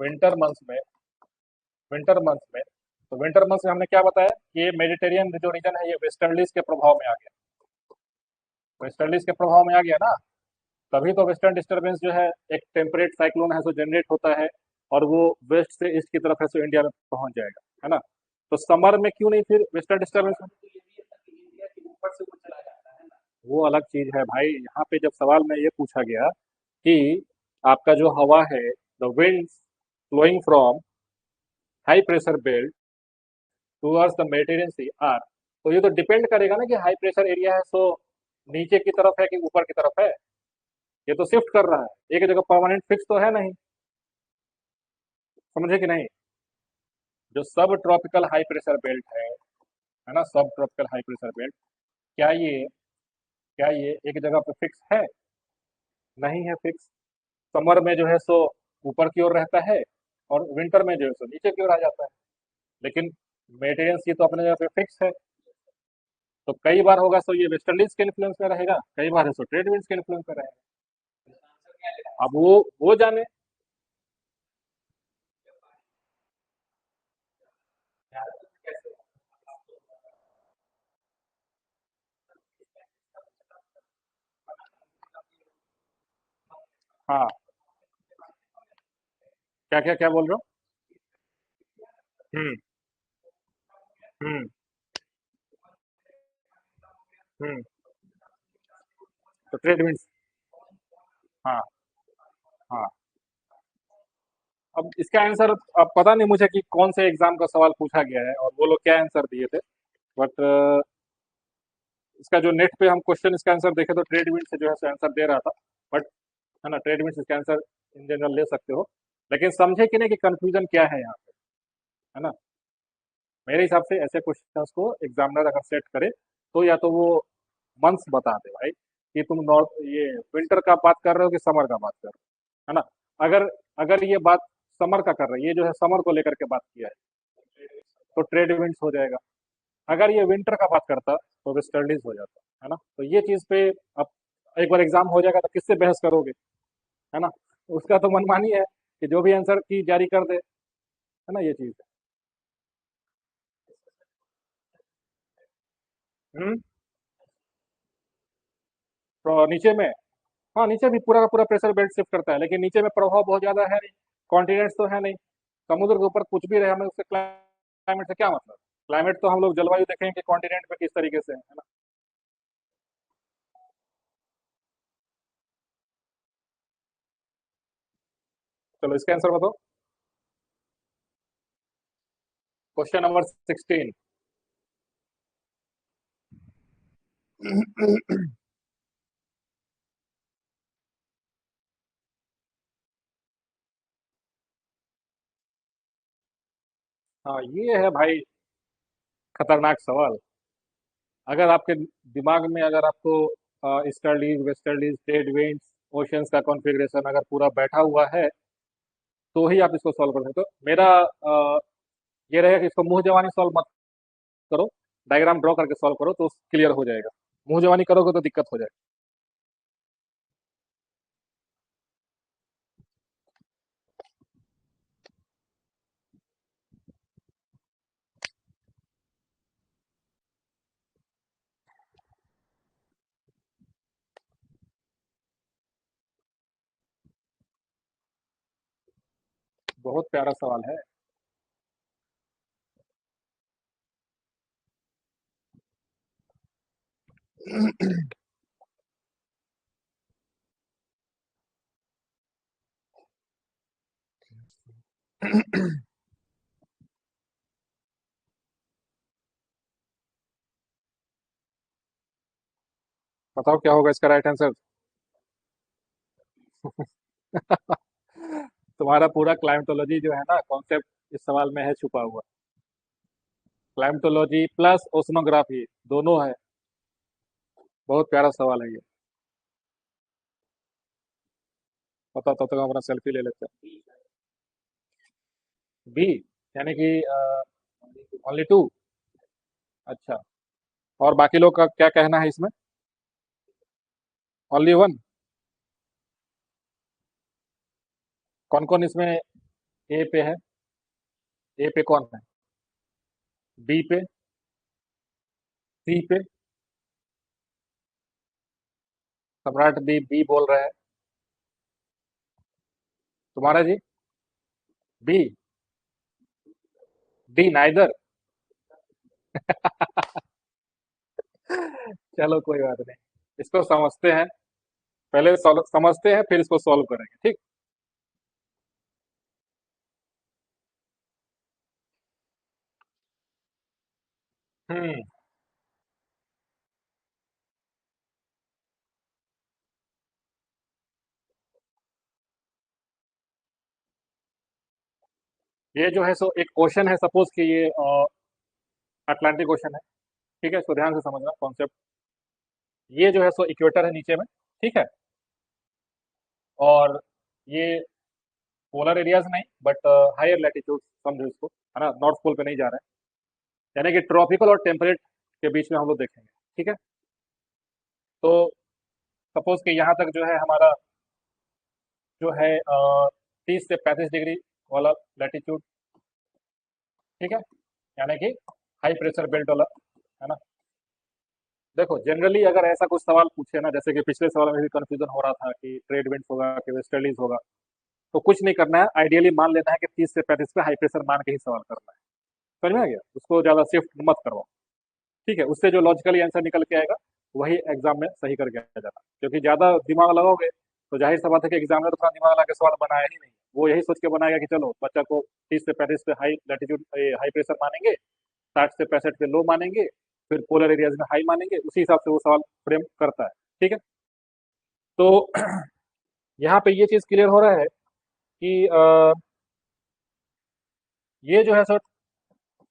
विंटर मंथ्स में, विंटर मंथ्स में, तो विंटर मंथ्स में हमने क्या बताया कि ये मेडिटेरियन जो रीजन है ये वेस्टर्नलीज के प्रभाव में आ गया, वेस्टर्नलीज के प्रभाव में आ गया ना, तभी तो वेस्टर्न डिस्टर्बेंस जो है एक टेम्परेट साइक्लोन है सो जनरेट होता है, और वो वेस्ट से ईस्ट की तरफ है सो इंडिया में पहुंच जाएगा, है ना। तो समर में क्यों नहीं फिर वेस्टर्न डिस्टर्बेंस? वो अलग चीज है भाई, यहाँ पे जब सवाल में ये पूछा गया कि आपका जो हवा है, the wind flowing from high pressure belt towards the Mediterranean sea are, तो ये तो डिपेंड करेगा ना कि हाई प्रेशर एरिया है सो नीचे की तरफ है कि ऊपर की तरफ है। ये तो शिफ्ट कर रहा है, एक जगह परमानेंट फिक्स तो है नहीं। समझे कि नहीं? जो सब ट्रॉपिकल हाई प्रेशर बेल्ट है ना, सब ट्रॉपिकल हाई प्रेशर बेल्ट, क्या ये क्या ये एक जगह पे फिक्स है? नहीं है फिक्स। समर में जो है सो ऊपर की ओर रहता है, और विंटर में जो है सो नीचे की ओर आ जाता है। लेकिन मेटेरियल्स ये तो अपने जगह पे फिक्स है। तो कई बार होगा सो ये वेस्टर्नडीज के इन्फ्लुएंस में रहेगा, कई बार है सो ट्रेड विंड्स के इन्फ्लुएंस में रहेगा। अब वो जाने। हाँ, क्या क्या क्या बोल रहे हो? हम्म। हम्म। हम्म। तो ट्रेड विंड्स। हाँ। हाँ। अब इसका आंसर अब पता नहीं मुझे कि कौन से एग्जाम का सवाल पूछा गया है और वो लोग क्या आंसर दिए थे, बट इसका जो नेट पे हम क्वेश्चन इसका आंसर देखे तो ट्रेड विंड से जो है सो आंसर दे रहा था। बट है ना, ट्रेड विंड से इसका आंसर इन जनरल ले सकते हो, लेकिन समझे कि नहीं कि कंफ्यूजन क्या है यहाँ पे, है ना। मेरे हिसाब से ऐसे क्वेश्चंस को एग्जामिनर अगर सेट करे तो या तो वो मंथ्स बता दे भाई कि तुम नॉर्थ ये विंटर का बात कर रहे हो कि समर का बात कर रहे हो, है ना। अगर अगर ये बात समर का कर रहे हैं, ये जो है समर को लेकर के बात किया है, तो ट्रेड विंड्स हो जाएगा। अगर ये विंटर का बात करता तो वेस्टर्नडीज हो जाता, है ना। तो ये चीज पे अब एक बार एग्जाम हो जाएगा तो किससे बहस करोगे, है ना। उसका तो मनमानी है कि जो भी आंसर की जारी कर दे, है ना, ये चीज है। तो नीचे में, हाँ, नीचे भी पूरा का पूरा प्रेशर बेल्ट शिफ्ट करता है, लेकिन नीचे में प्रभाव बहुत ज्यादा है नहीं, कॉन्टिनेंट्स तो है नहीं। समुद्र के ऊपर कुछ भी रहे, हमें उससे क्लाइमेट से क्या मतलब? क्लाइमेट तो हम लोग जलवायु देखेंगे कि कॉन्टिनेंट पे किस तरीके से है ना। चलो इसका आंसर बताओ। Question number 16। हाँ ये है भाई खतरनाक सवाल। अगर आपके दिमाग में अगर आपको easterlies westerlies trade winds oceans का कॉन्फ़िगरेशन अगर पूरा बैठा हुआ है तो ही आप इसको सॉल्व कर सकते हो। मेरा ये रहेगा कि इसको मुंह जवानी सॉल्व मत करो, डायग्राम ड्रॉ करके सॉल्व करो तो क्लियर हो जाएगा। मुंह जवानी करोगे तो दिक्कत हो जाएगी। बहुत प्यारा सवाल है। बताओ क्या होगा इसका राइट आंसर। तुम्हारा पूरा क्लाइमेटोलॉजी जो है ना कॉन्सेप्ट इस सवाल में है छुपा हुआ। क्लाइमेटोलॉजी प्लस ओशनोग्राफी दोनों है। बहुत प्यारा सवाल है ये। बताओ तब तक हम अपना सेल्फी ले लेते हैं। बी यानी कि ओनली टू। अच्छा, और बाकी लोग का क्या कहना है इसमें। Only one. कौन कौन इसमें ए पे है। ए पे कौन है। बी पे। सी पे। सम्राट बी बी बोल रहा है। तुम्हारा जी। बी। D neither. चलो कोई बात नहीं, इसको समझते हैं। पहले समझते हैं फिर इसको सॉल्व करेंगे, ठीक। हम्म। ये जो है सो एक ओशन है, सपोज कि ये अटलांटिक ओशन है। ठीक है, इसको ध्यान से समझना कॉन्सेप्ट। ये जो है सो इक्वेटर है नीचे में। ठीक है। और ये पोलर एरियाज नहीं बट हायर लैटिट्यूड समझो इसको, है ना, नॉर्थ पोल पे नहीं जा रहे हैं। यानी कि ट्रॉपिकल और टेम्परेट के बीच में हम लोग देखेंगे। ठीक है। तो सपोज कि यहाँ तक जो है हमारा जो है 30 से 35 डिग्री वाला लैटिट्यूड। ठीक है। यानी कि हाई प्रेशर बेल्ट वाला, है ना। देखो जनरली अगर ऐसा कुछ सवाल पूछे ना, जैसे कि पिछले सवाल में भी कंफ्यूजन हो रहा था कि ट्रेड विंड्स होगा कि वेस्टर्लीज होगा, तो कुछ नहीं करना है, आइडियली मान लेना है कि 30 से 35 पे हाई प्रेशर मान के ही सवाल करना है। समझ में आ गया, उसको ज्यादा शिफ्ट मत करवाओ। ठीक है, उससे जो लॉजिकली आंसर निकल के आएगा वही एग्जाम में सही करके आ जाना, क्योंकि ज्यादा दिमाग लगाओगे तो जाहिर सा बात है कि एग्जामिनर तो अपना दिमाग लगा के सवाल बनाया ही नहीं। वो यही सोच के बनाएगा कि चलो बच्चा को 30 से 35 पे हाई लैटिट्यूड हाई प्रेशर मानेंगे, 60 से 65 पे लो मानेंगे, फिर पोलर एरियाज में हाई मानेंगे, उसी हिसाब से वो सवाल फ्रेम करता है। ठीक है। तो यहाँ पे ये चीज क्लियर हो रहा है कि ये जो है सो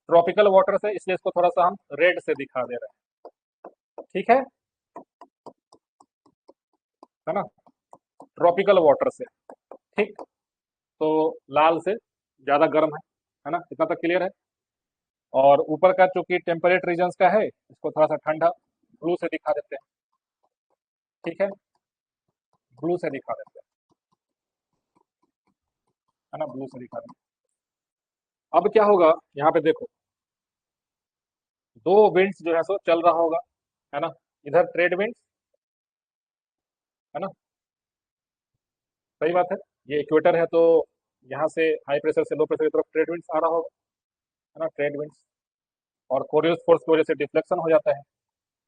ट्रॉपिकल वाटर से, इसलिए इसको थोड़ा सा हम रेड से दिखा दे रहे हैं। ठीक है ना, ट्रॉपिकल वाटर से। ठीक। तो लाल से ज्यादा गर्म है ना, इतना तक क्लियर है। और ऊपर का चूंकि टेम्परेट रीजन्स का है, इसको थोड़ा सा ठंडा ब्लू से दिखा देते हैं। ठीक है, ब्लू से दिखा देते हैं, है ना, ब्लू से दिखा देते हैं। अब क्या होगा, यहाँ पे देखो दो विंड्स जो है सो चल रहा होगा, है ना। इधर ट्रेड विंड्स, है ना, सही बात है। ये इक्वेटर है तो यहाँ से हाई प्रेशर से लो प्रेशर की तरफ ट्रेड विंड्स आ रहा होगा, है ना, ट्रेड विंड्स। और कोरियस फोर्स की वजह से डिफ्लेक्शन हो जाता है।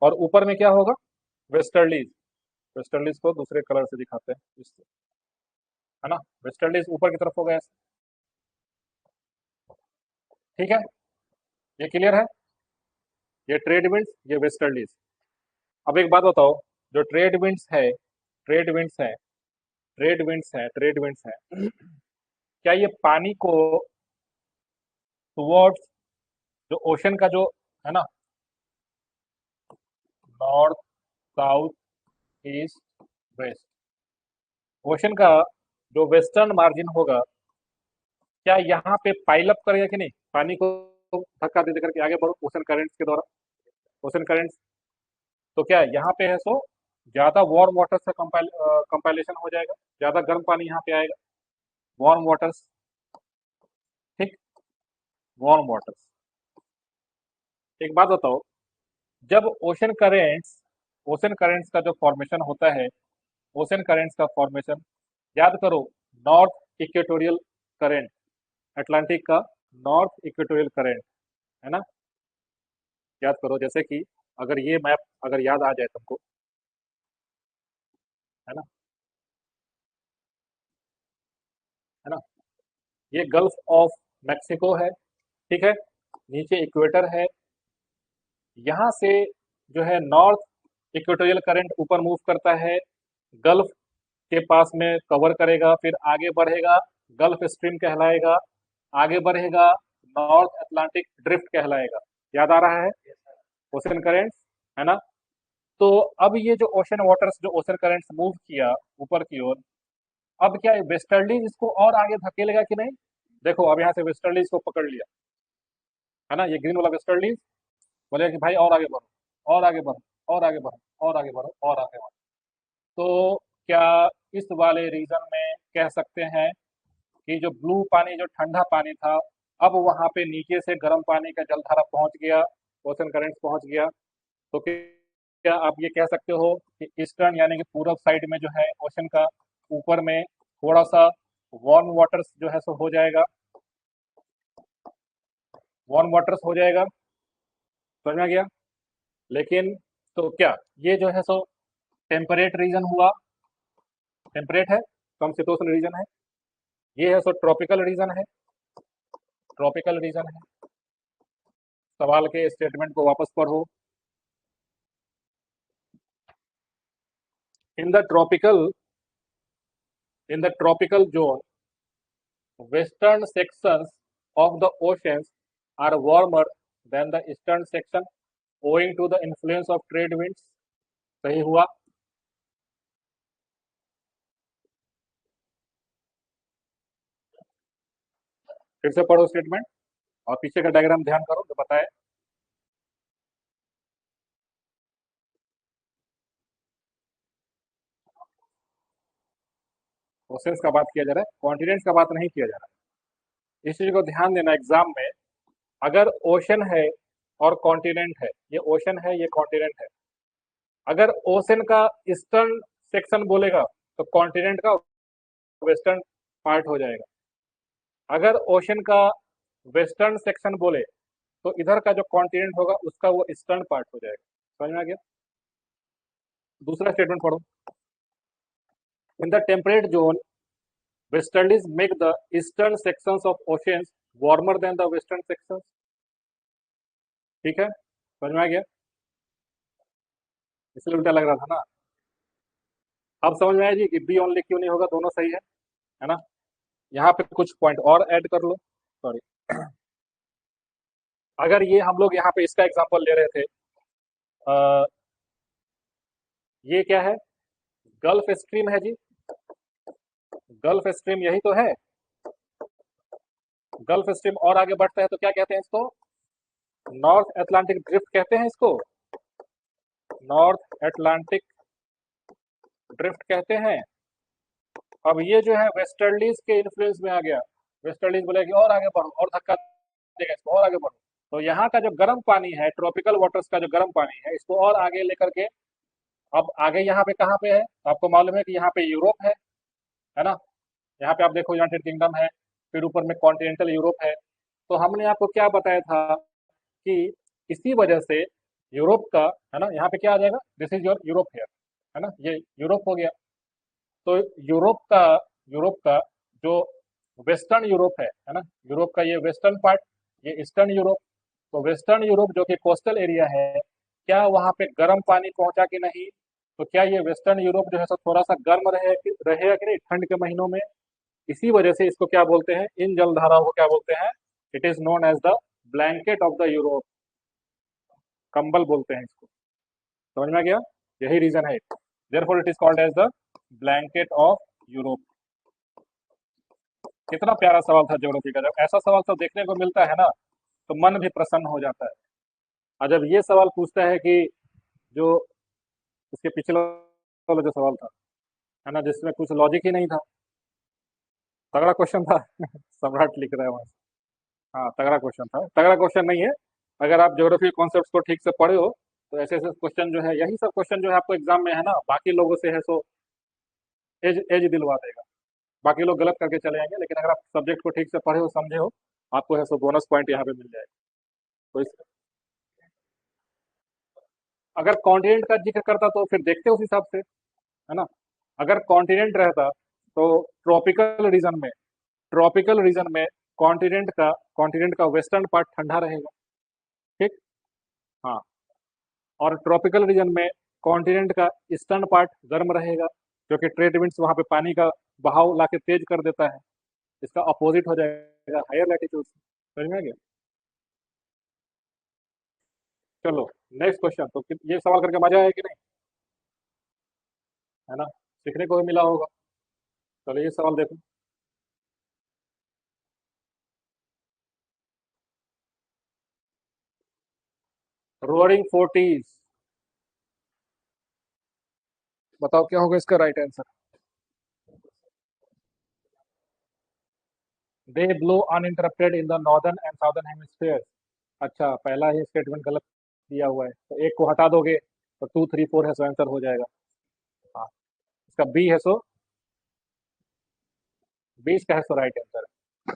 और ऊपर में क्या होगा, वेस्टर्लीज। वेस्टर्लीज को दूसरे कलर से दिखाते हैं इससे, है ना, वेस्टर्लीज ऊपर की तरफ होगा ऐसे, ठीक है, ये क्लियर है, ये ट्रेड विंड्स, ये वेस्टर्लीज। अब एक बात बताओ, जो ट्रेड विंड्स है, ट्रेड विंड्स है, ट्रेड विंड्स है, ट्रेड विंड्स है, क्या ये पानी को टुवर्ड्स जो ओशन का जो है ना, north, south, east, west, ocean का जो वेस्टर्न मार्जिन होगा, क्या यहाँ पे पाइल अप करेगा कि नहीं, पानी को धक्का दे देकर के आगे बढ़ो ओशन करंट्स के द्वारा, ओशन करंट्स, तो क्या यहाँ पे है सो ज्यादा वार्म वाटर से कंपाइलेशन हो जाएगा, ज्यादा गर्म पानी यहाँ पे आएगा, वार्म वाटर्स, ठीक, वार्म वाटर्स। एक बात बताओ, जब ओशन करेंट्स का जो फॉर्मेशन होता है, ओशन करेंट्स का फॉर्मेशन, याद करो, नॉर्थ इक्वेटोरियल करेंट, अटलांटिक का नॉर्थ इक्वेटोरियल करंट, है ना, याद करो, जैसे कि अगर ये मैप अगर याद आ जाए तुमको, है ना, है ना, ये गल्फ ऑफ मैक्सिको है, ठीक है, नीचे इक्वेटर है, यहाँ से जो है नॉर्थ इक्वेटोरियल करंट ऊपर मूव करता है, गल्फ के पास में कवर करेगा, फिर आगे बढ़ेगा, गल्फ स्ट्रीम कहलाएगा, आगे बढ़ेगा, नॉर्थ अटलांटिक ड्रिफ्ट कहलाएगा, याद आ रहा है, ओशन करेंट्स, है ना। तो अब ये जो ओशन वाटर्स, जो ओशन करंट्स मूव किया ऊपर की ओर, अब क्या वेस्टर्लीज इसको और आगे धकेलेगा कि नहीं, देखो अब यहाँ से वेस्टर्लीज को पकड़ लिया, है ना, ये ग्रीन वाला वेस्टर्लीज बोलेगा कि भाई और आगे बढ़ो, और आगे बढ़ो, और आगे बढ़ो, और आगे बढ़ो, और आगे बढ़ो। तो क्या इस वाले रीजन में कह सकते हैं कि जो ब्लू पानी, जो ठंडा पानी था, अब वहां पे नीचे से गर्म पानी का जलधारा पहुंच गया, ओशन करंट्स पहुंच गया, तो क्या आप ये कह सकते हो कि ईस्टर्न यानी कि पूरब साइड में जो है ओशन का ऊपर में थोड़ा सा वार्म वाटर्स जो है सो हो जाएगा, वार्म वाटर्स हो जाएगा, समझ में आ गया। लेकिन तो क्या ये जो है सो टेम्परेट रीजन हुआ, टेम्परेट है, समशीतोष्ण रीजन है, ये है सो ट्रॉपिकल रीजन है, ट्रॉपिकल रीजन है। सवाल के स्टेटमेंट को वापस पढ़ो, in the tropical, in the tropical zone western sections of the oceans are warmer than the eastern section owing to the influence of trade winds, सही हुआ। फिर से पढ़ो स्टेटमेंट और पीछे का डायग्राम ध्यान करो जो बताए, ओशंस का बात किया जा रहा है, कॉन्टिनेंट्स का बात नहीं किया जा रहा है, इस चीज को ध्यान देना एग्जाम में। अगर ओशन है और कॉन्टिनेंट है, ये ओशन है, ये कॉन्टिनेंट है, अगर ओशन का ईस्टर्न सेक्शन बोलेगा तो कॉन्टिनेंट का वेस्टर्न पार्ट हो जाएगा, अगर ओशन का वेस्टर्न सेक्शन बोले तो इधर का जो कॉन्टिनेंट होगा उसका वो ईस्टर्न पार्ट हो जाएगा, समझ में आ गया। दूसरा स्टेटमेंट पढ़ो, in the temperate zone westerlies make the eastern sections of oceans warmer than the western sections, ठीक है, समझ में आ गया, इसलिए उल्टा लग रहा था ना। अब समझ में आया जी कि बी ओनली क्यों नहीं होगा, दोनों सही है ना। यहाँ पे कुछ पॉइंट और ऐड कर लो, सॉरी, अगर ये हम लोग यहाँ पे इसका एग्जांपल ले रहे थे, ये क्या है, गल्फ स्ट्रीम है जी, गल्फ स्ट्रीम यही तो है, गल्फ स्ट्रीम और आगे बढ़ता है तो क्या कहते हैं इसको, नॉर्थ अटलांटिक ड्रिफ्ट कहते हैं इसको, नॉर्थ अटलांटिक ड्रिफ्ट कहते हैं। अब ये जो है वेस्टर्लीज के इन्फ्लुएंस में आ गया, वेस्टर्लीज बोले कि और आगे बढ़ो, और धक्का देगा इसको, और आगे बढ़ो, तो यहाँ का जो गर्म पानी है, ट्रॉपिकल वाटर्स का जो गर्म पानी है, इसको और आगे लेकर के, अब आगे यहाँ पे कहाँ पे है, आपको मालूम है कि यहाँ पे यूरोप है ना, यहाँ पे आप देखो यूनाइटेड किंगडम है, फिर ऊपर में कॉन्टिनेंटल यूरोप है। तो हमने आपको क्या बताया था कि इसी वजह से यूरोप का, है ना, यहाँ पे क्या आ जाएगा, दिस इज योर यूरोप है ना, ये यूरोप हो गया। तो यूरोप का यूरोप का जो वेस्टर्न यूरोप है ना, यूरोप का ये वेस्टर्न पार्ट, ये ईस्टर्न यूरोप। तो वेस्टर्न यूरोप जो कि कोस्टल एरिया है, क्या वहां पे गर्म पानी पहुंचा कि नहीं? तो क्या ये वेस्टर्न यूरोप जो है सो थोड़ा सा गर्म रहेगा कि नहीं ठंड के महीनों में? इसी वजह से इसको क्या बोलते हैं, इन जलधाराओं को क्या बोलते हैं? It is known as the blanket of the Europe, कंबल बोलते हैं इसको। समझ में आ गया? यही रीजन है, therefore it is called as the blanket of Europe. कितना प्यारा सवाल था ज्योग्राफी का, जब ऐसा सवाल सब देखने को मिलता है ना तो मन भी प्रसन्न हो जाता है। और जब ये सवाल पूछता है कि जो इसके पिछला वाला जो सवाल था, है ना, जिसमें कुछ लॉजिक ही नहीं था, तगड़ा क्वेश्चन था सम्राट लिख रहा है वहां से। हाँ, तगड़ा क्वेश्चन था, तगड़ा क्वेश्चन नहीं है। अगर आप ज्योग्राफी कॉन्सेप्ट्स को ठीक से पढ़े हो तो ऐसे ऐसे क्वेश्चन जो है, यही सब क्वेश्चन जो है आपको एग्जाम में है ना, बाकी लोगों से है सो एज एज दिलवा देगा। बाकी लोग गलत करके चले जाएंगे, लेकिन अगर आप सब्जेक्ट को ठीक से पढ़े हो, समझे हो, आपको है सो बोनस पॉइंट यहाँ पे मिल जाएगा। तो अगर कॉन्टिनेंट का जिक्र करता तो फिर देखते उस हिसाब से, है ना। अगर कॉन्टिनेंट रहता तो ट्रॉपिकल रीजन में कॉन्टिनेंट का वेस्टर्न पार्ट ठंडा रहेगा। ठीक। हाँ। और ट्रॉपिकल रीजन में कॉन्टिनेंट का ईस्टर्न पार्ट गर्म रहेगा, क्योंकि ट्रेड विंड्स वहां पे पानी का बहाव लाके तेज कर देता है। इसका अपोजिट हो जाएगा हायर लैटिट्यूड। समझ में आ गया? चलो, नेक्स्ट क्वेश्चन। तो ये सवाल करके मजा आया कि नहीं, है ना? सीखने को भी मिला होगा। चलो ये सवाल देखो। रोअरिंग फोर्टीज, बताओ क्या होगा इसका right answer? They blow uninterrupted in the northern and southern hemisphere. अच्छा, पहला ही स्टेटमेंट गलत दिया हुआ है, तो एक को हटा दोगे तो 2 3 4 है सो आंसर हो जाएगा। हाँ, इसका बी है सो, 20 का है सो राइट आंसर है।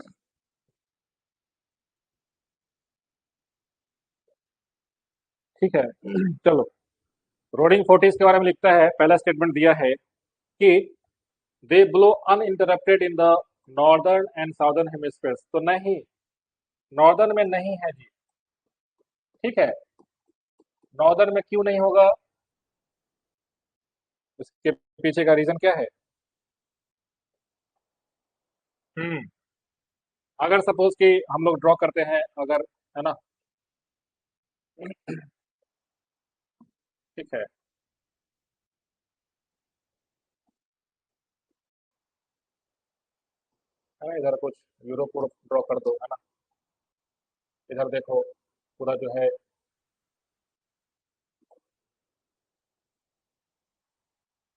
ठीक है चलो, रोडिंग फोर्टीज के बारे में लिखता है, पहला स्टेटमेंट दिया है कि they blow uninterrupted in the northern and southern hemispheres. तो नहीं, नॉर्दर्न में नहीं है जी। ठीक है, नॉर्दर्न में क्यों नहीं होगा, इसके पीछे का रीजन क्या है? हम्म अगर सपोज कि हम लोग ड्रॉ करते हैं, अगर, है ना, ठीक है ना, इधर कुछ यूरोप को ड्रॉ कर दो, है ना। इधर देखो, पूरा जो है,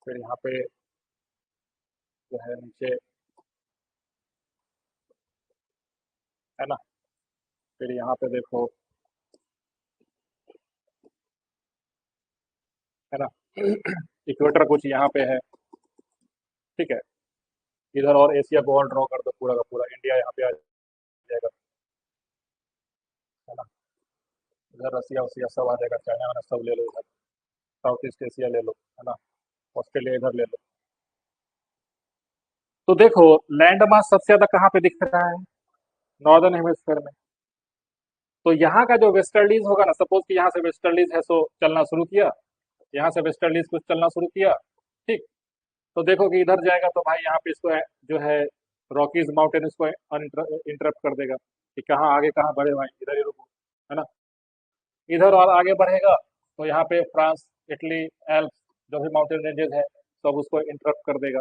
फिर यहाँ पे जो है नीचे, है ना, फिर यहाँ पे देखो, है ना इक्वेटर कुछ यहाँ पे है। ठीक है, इधर और एशिया को और ड्रॉ कर दो, पूरा का पूरा इंडिया यहाँ पे आ जाएगा, है ना। इधर रसिया वसिया सब आ जाएगा, चाइना वाइना सब ले लो इधर, साउथ ईस्ट एशिया ले लो, है ना, ऑस्ट्रेलिया इधर ले लो। तो देखो, लैंड मास सबसे ज्यादा कहाँ पे दिख रहा है? नॉर्दर्न हेमिस्फीयर में। तो यहाँ का जो वेस्टर्लीज होगा ना, सपोज कि यहाँ से वेस्टर्लीज है सो चलना शुरू किया, यहाँ से वेस्टर्लीज कुछ चलना शुरू किया। ठीक। तो देखो कि इधर जाएगा तो भाई यहाँ पे इसको जो है रॉकीज माउंटेन इसको इंटरप्ट कर देगा कि कहाँ आगे कहाँ बढ़े भाई, इधर ही रुको, है ना। इधर और आगे बढ़ेगा तो यहाँ पे फ्रांस, इटली, एल्प्स, जो भी माउंटेन रेंजेस है, सब उसको इंटरप्ट कर देगा।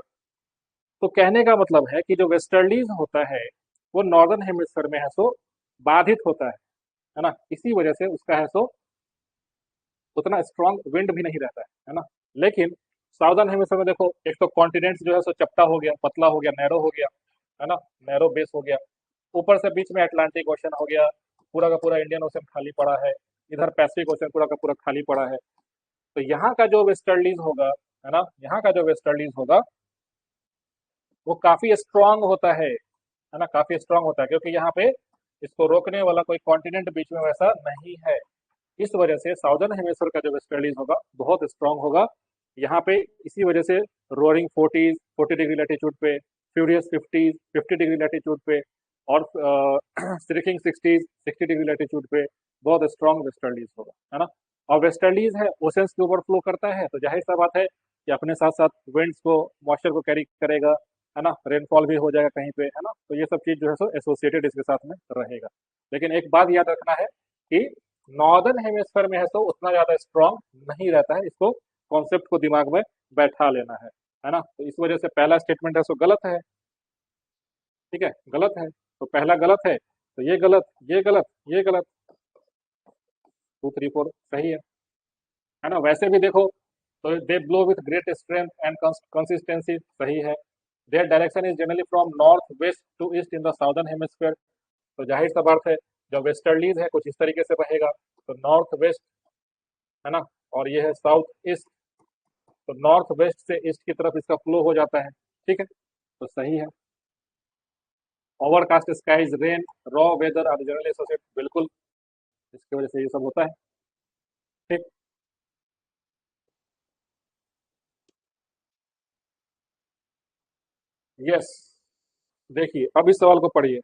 तो कहने का मतलब है कि जो वेस्टर्लीज होता है वो नॉर्दर्न हेमिस्फीयर में है सो बाधित होता है ना। इसी वजह से उसका है सो उतना स्ट्रांग विंड भी नहीं रहता है ना। लेकिन साउदर्न हेमिस्फीयर में देखो, एक तो कॉन्टिनेंट्स जो है सो चपटा हो गया, पतला हो गया, नैरो हो गया, है ना, नैरो बेस हो गया। ऊपर से बीच में अटलांटिक ओशन हो गया, पूरा का पूरा इंडियन ओशन खाली पड़ा है। इधर पैसिफिक ओशन पूरा का पूरा खाली पड़ा है। तो यहाँ का जो वेस्टर्लीज होगा, है ना, यहाँ का जो वेस्टर्लीज होगा वो काफी स्ट्रांग होता है ना, काफी स्ट्रांग होता है, क्योंकि यहाँ पे इसको रोकने वाला कोई कॉन्टिनेंट बीच में वैसा नहीं है। इस वजह से साउदर्न हेमिस्फीयर का जो वेस्टर्लीज होगा बहुत स्ट्रांग होगा यहाँ पे। इसी वजह से रोअरिंग 40 डिग्री लैटिट्यूड पे फ्यूरियस 50 डिग्री लैटिट्यूड पे, और स्ट्रिकिंग 60 डिग्री लैटिट्यूड पे बहुत स्ट्रॉन्ग वेस्टर्लीज होगा, है ना। और वेस्टर्लीज है ओशंस के ऊपर फ्लो करता है, तो जाहिर सा बात है कि अपने साथ साथ विंड्स को, मॉइस्चर को कैरी करेगा, है ना, रेनफॉल भी हो जाएगा कहीं पे, है ना, तो ये सब चीज जो है सो एसोसिएटेड इसके साथ में रहेगा। लेकिन एक बात याद रखना है कि नॉर्दर्न हेमिस्फीयर में है तो उतना ज्यादा स्ट्रांग नहीं रहता है, इसको कॉन्सेप्ट को दिमाग में बैठा लेना है ना। तो इस वजह से पहला स्टेटमेंट है सो गलत है, ठीक है, गलत है, तो पहला गलत है, तो ये गलत, ये गलत, ये गलत, 2 3 4 सही है ना। वैसे भी देखो, तो they blow with great strength and consistency, सही है। Their direction is generally from north west to east in the southern hemisphere, तो जाहिर सा बात है जो वेस्टर्लीज है कुछ इस तरीके से बहेगा, तो नॉर्थ वेस्ट, है ना, और ये है साउथ ईस्ट, तो नॉर्थ वेस्ट से ईस्ट की तरफ इसका फ्लो हो जाता है, ठीक है, तो सही है। Overcast skies, rain, raw weather are generally associate, बिल्कुल, इसकी वजह से ये सब होता है, ठीक। यस, देखिए अब इस सवाल को पढ़िए।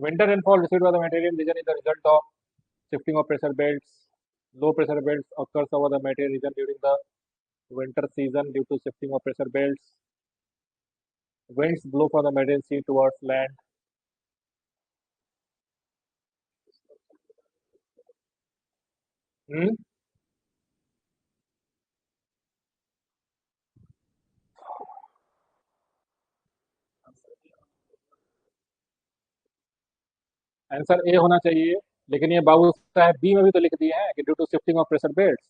Winter rainfall received by the Mediterranean reason is the result of shifting of pressure belts. Low pressure belts occurs over the Mediterranean region during the winter season due to shifting of pressure belts. Winds blow from the Mediterranean Sea towards land. Hmm, answer A होना चाहिए, लेकिन ये बाबू साहब बी में भी तो लिख दिए हैं कि due to shifting of pressure belts.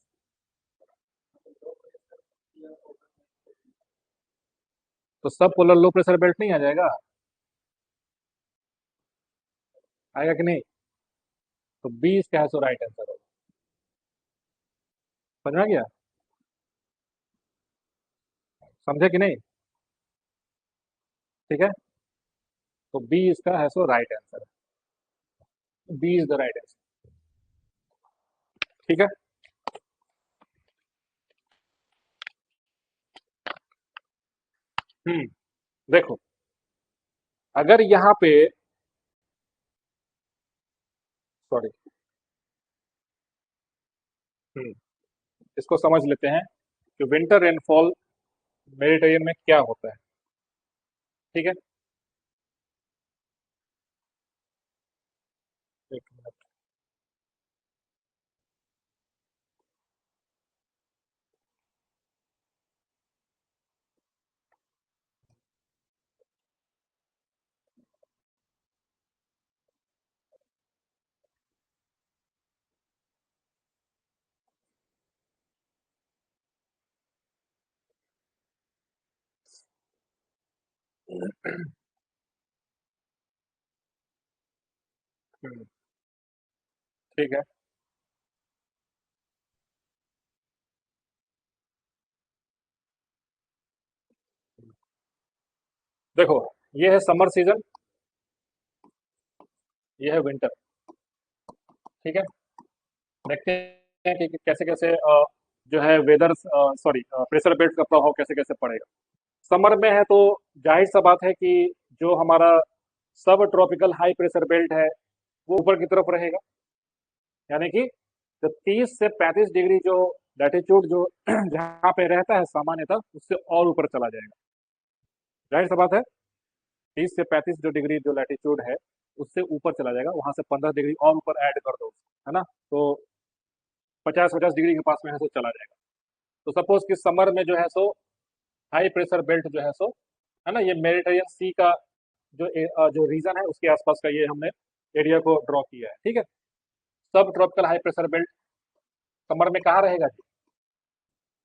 तो सब पोलर लो प्रेशर बेल्ट नहीं आ जाएगा, आएगा कि नहीं? तो बी इसका है सो राइट आंसर होगा। समझ में आ गया? समझे कि नहीं? ठीक है, तो बी इसका है so right answer, B is the right answer, ठीक है। हम्म, देखो, अगर यहाँ पे, सॉरी, हम्म, इसको समझ लेते हैं कि विंटर रेनफॉल मेडिटेरियन में क्या होता है, ठीक है। एक मिनट। हम्म, ठीक है, देखो, ये है समर सीजन, ये है विंटर, ठीक है। देखते हैं कि कैसे कैसे जो है वेदर, सॉरी, प्रेशर बेल्ट का प्रभाव कैसे कैसे पड़ेगा। समर में है तो जाहिर सा बात है कि जो हमारा सब ट्रॉपिकल हाई प्रेशर बेल्ट है वो ऊपर की तरफ रहेगा, यानी कि जो 30 से 35 डिग्री जो लैटिट्यूड जो जहाँ पे रहता है सामान्यतः उससे और ऊपर चला जाएगा, जाहिर सा बात है। 30 से 35 जो डिग्री जो लैटिट्यूड है उससे ऊपर चला जाएगा, वहां से 15 डिग्री और ऊपर ऐड कर दो, है ना, तो 50 50 डिग्री के पास में है तो चला जाएगा। तो सपोज कि समर में जो है सो हाई प्रेशर बेल्ट जो है सो, है ना, ये मेडिटेरियन सी का जो रीजन है उसके आसपास का ये हमने एरिया को ड्रॉ किया है, ठीक है। सब tropical high pressure belt summer में कहाँ रहेगा जी,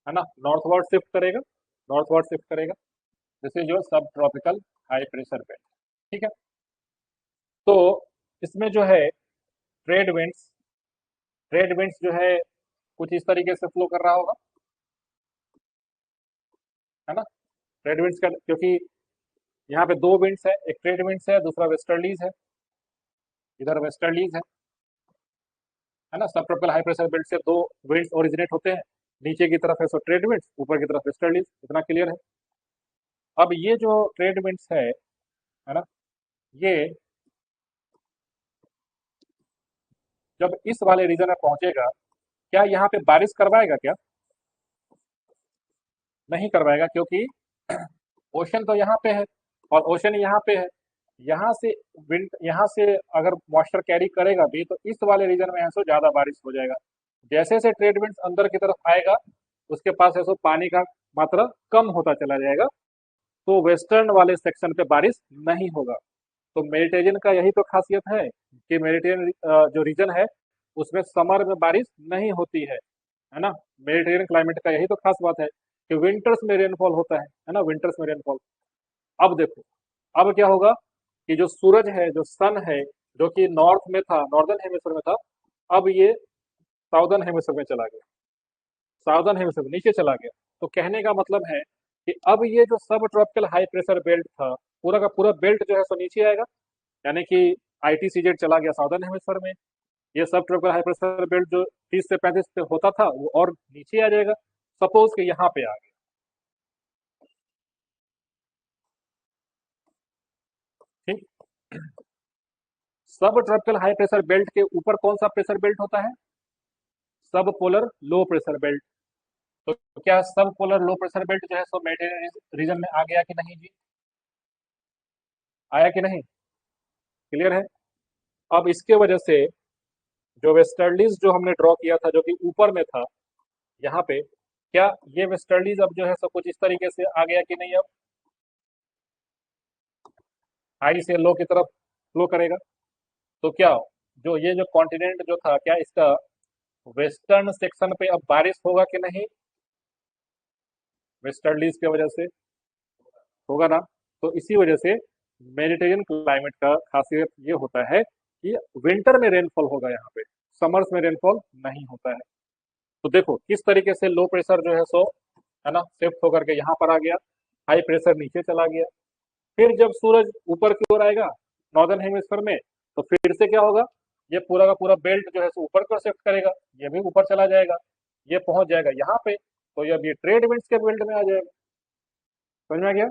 है ना, नॉर्थवर्ड शिफ्ट करेगा, नॉर्थवर्ड शिफ्ट करेगा, दिस इज योर सब ट्रॉपिकल हाई प्रेशर बेल्ट, ठीक है। तो इसमें जो है ट्रेड विंड्स, ट्रेड विंड्स जो है कुछ इस तरीके से फ्लो कर रहा होगा, है ना। ट्रेड विंड्स का, क्योंकि यहाँ पे दो विंड्स है, एक ट्रेड विंड्स है, दूसरा वेस्टर्लीज है, इधर वेस्टर्लीज है ना। सब ट्रॉपिकल हाई प्रेशर बेल्ट से दो विंड्स ओरिजिनेट होते हैं, नीचे की तरफ है सो ट्रेड विंड्स, ऊपर की तरफ वेस्टर्लीज, इतना क्लियर है। अब ये जो ट्रेड विंड्स है ना, ये जब इस वाले रीजन में पहुंचेगा, क्या यहाँ पे बारिश करवाएगा क्या? नहीं करवाएगा, क्योंकि ओशन तो यहाँ पे है और ओशन यहाँ पे है। यहाँ से विंड, यहाँ से अगर मॉइस्चर कैरी करेगा भी तो इस वाले रीजन में ऐसो ज्यादा बारिश हो जाएगा। जैसे जैसे ट्रेड विंड अंदर की तरफ आएगा, उसके पास ऐसो पानी का मात्रा कम होता चला जाएगा, तो वेस्टर्न वाले सेक्शन पे बारिश नहीं होगा। तो मेडिटेरियन का यही तो खासियत है कि मेडिटेरियन जो रीजन है उसमें समर में बारिश नहीं होती है ना। मेडिटेरियन क्लाइमेट का यही तो खास बात है कि विंटर्स में रेनफॉल होता है ना, विंटर्स में रेनफॉल। अब देखो, अब क्या होगा कि जो सूरज है, जो सन है, जो कि नॉर्थ में था, नॉर्दर्न हेमिस्फीयर में था, अब ये साउदर्न हेमिस्फीयर में चला गया, साउदर्न हेमिस्फीयर में नीचे चला गया। तो कहने का मतलब है कि अब ये जो सब ट्रॉपिकल हाई प्रेशर बेल्ट था, पूरा का पूरा बेल्ट जो है सो नीचे आएगा, यानी कि ITCZ चला गया साउदर्न हेमिस्फीयर में। ये सब ट्रॉपिकल हाई प्रेशर बेल्ट जो 30 से 35 पे होता था वो और नीचे आ जाएगा, सपोज कि यहाँ पे आ गया, ठीक। सब ट्रॉपिकल हाई प्रेशर बेल्ट के ऊपर कौन सा प्रेशर बेल्ट होता है? सब पोलर लो प्रेशर बेल्ट। तो क्या सब पोलर लो प्रेशर बेल्ट जो है सो मेडिटेरियन रीजन में आ गया कि नहीं जी? आया कि नहीं? क्लियर है। अब इसके वजह से जो वेस्टर्लीज जो हमने ड्रॉ किया था, जो कि ऊपर में था यहाँ पे, क्या ये वेस्टर्लीज अब जो है सब कुछ इस तरीके से आ गया कि नहीं? अब हाई से लो की तरफ फ्लो करेगा। तो क्या जो ये जो कॉन्टिनेंट जो था, क्या इसका वेस्टर्न सेक्शन पे अब बारिश होगा कि नहीं? वेस्टर्लीज की वजह से होगा ना। तो इसी वजह से मेडिटेरियन क्लाइमेट का खासियत ये होता है कि विंटर में रेनफॉल होगा यहाँ पे, समर्स में रेनफॉल नहीं होता है। तो देखो किस तरीके से लो प्रेशर जो है सो, है ना, शिफ्ट होकर के यहाँ पर आ गया, हाई प्रेशर नीचे चला गया। फिर जब सूरज ऊपर की ओर आएगा नॉर्दर्न हेमिस्फीयर में, तो फिर से क्या होगा, ये पूरा का पूरा बेल्ट जो है सो ऊपर की ओर शिफ्ट करेगा, ये भी ऊपर चला जाएगा, ये पहुंच जाएगा यहाँ पे, तो ये अब ये ट्रेड विंड्स के बेल्ट में आ जाएगा। समझ में आ गया?